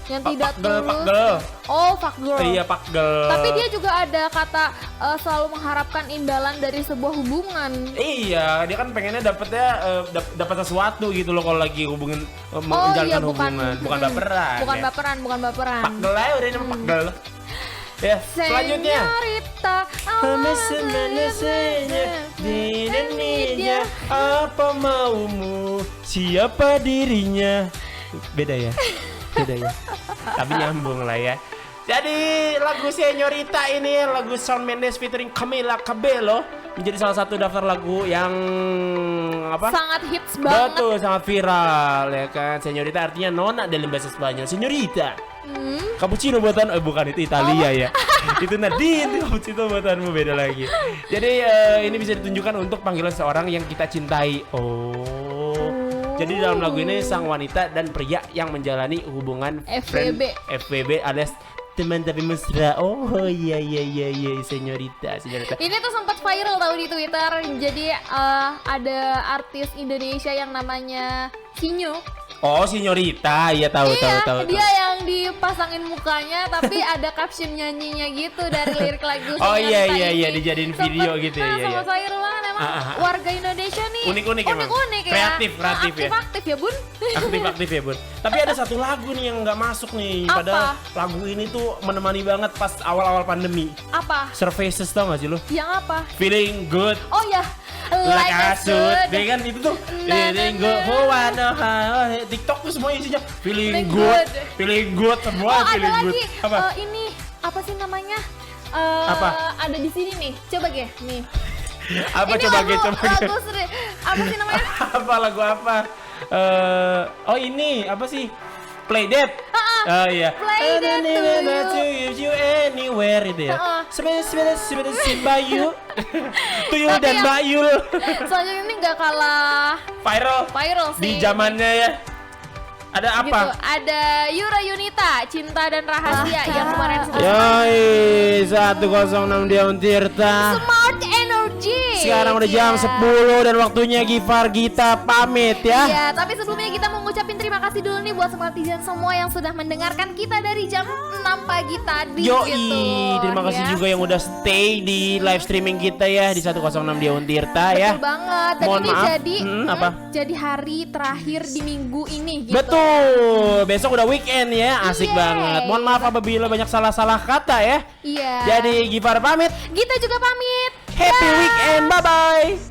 Yang tidak tulus. Pak girl. Oh, fuck girl. Iya, pak girl. Tapi dia juga ada kata selalu mengharapkan imbalan dari sebuah hubungan. Iya, dia kan pengennya dapetnya dapat sesuatu gitu loh kalau lagi hubungin Oh menjalankan iya, bukan hubungan, bukan baperan. Bukan ya. baperan, bukan baperan. Pak girl aja udah nama pak girl. Ya, selanjutnya. Señorita, Apa maumu? Siapa dirinya? Beda ya? Tapi nyambung lah ya. Jadi lagu Señorita ini lagu Shawn Mendes featuring Camila Cabello menjadi salah satu daftar lagu yang apa? sangat hits banget. Betul, sangat viral ya kan. Señorita artinya nona dalam bahasa Spanyol. Señorita. Cappuccino buatan bukan itu Italia ya. Itu Nadine, cappuccino buatanmu beda lagi. Jadi ini bisa ditunjukkan untuk panggilan seorang yang kita cintai. Jadi dalam lagu ini sang wanita dan pria yang menjalani hubungan FWB. FWB alias teman tapi mesra. Oh iya Señorita. Ini tuh sempat viral tahu di Twitter. Jadi ada artis Indonesia yang namanya Sinyo. Oh Señorita, iya tahu. Dia yang dipasangin mukanya tapi ada caption nyanyinya gitu dari lirik lagu. Oh iya Señorita ini. dijadiin video gitu ya. Iya. Sama viral banget emang warga Indonesia nih. Unik-unik emang. Unik-unik ya. Kreatif ya. Aktif ya bun. Aktif ya bun. Tapi ada satu lagu nih yang nggak masuk nih. Apa? Padahal lagu ini tuh menemani banget pas awal-awal pandemi. Apa? Surfaces tau gak sih lo? Yang apa? Feeling good. Oh ya. Like a suit. Dia kan itu tuh Nah, feeling nah, good. nah. Oh wanna have. TikTok tuh semua isinya feeling Feeling good. good. Feeling good semua Oh ada feeling good. lagi Apa? ini apa sih namanya? Apa? Ada di sini nih. Coba Ge, nih. Apa Ini coba lagu gitu? apa sih namanya? Apa lagu apa? Oh ini apa sih? Play Dead. Oh iya. Play Dead to you anywhere itu ya. Sebenarnya Bayu. Tuyul Tapi dan yang- Bayul. Selanjutnya ini nggak kalah Viral sih. di zamannya ya. Ada apa? Gitu. Ada Yura Yunita, Cinta dan Rahasia yang kemarin sudah Yoi 106 Dion Tirta. Smart Energy. Sekarang udah jam 10 dan waktunya Gifar Gita pamit ya. Iya, tapi sebelumnya kita mau ngucapin terima kasih dulu nih buat netizen semua yang sudah mendengarkan kita dari jam 6 pagi tadi Yoi, gitu. terima kasih ya. juga yang udah stay di live streaming kita ya di 106 Dion Tirta ya. Betul banget. Dan Mohon ini maaf. jadi Apa? jadi hari terakhir di minggu ini gitu. Betul, besok udah weekend ya, asik Yeay. banget. Mohon maaf apabila banyak salah-salah kata ya. Iya. Jadi Gifar pamit, Gita juga pamit. happy weekend, bye-bye.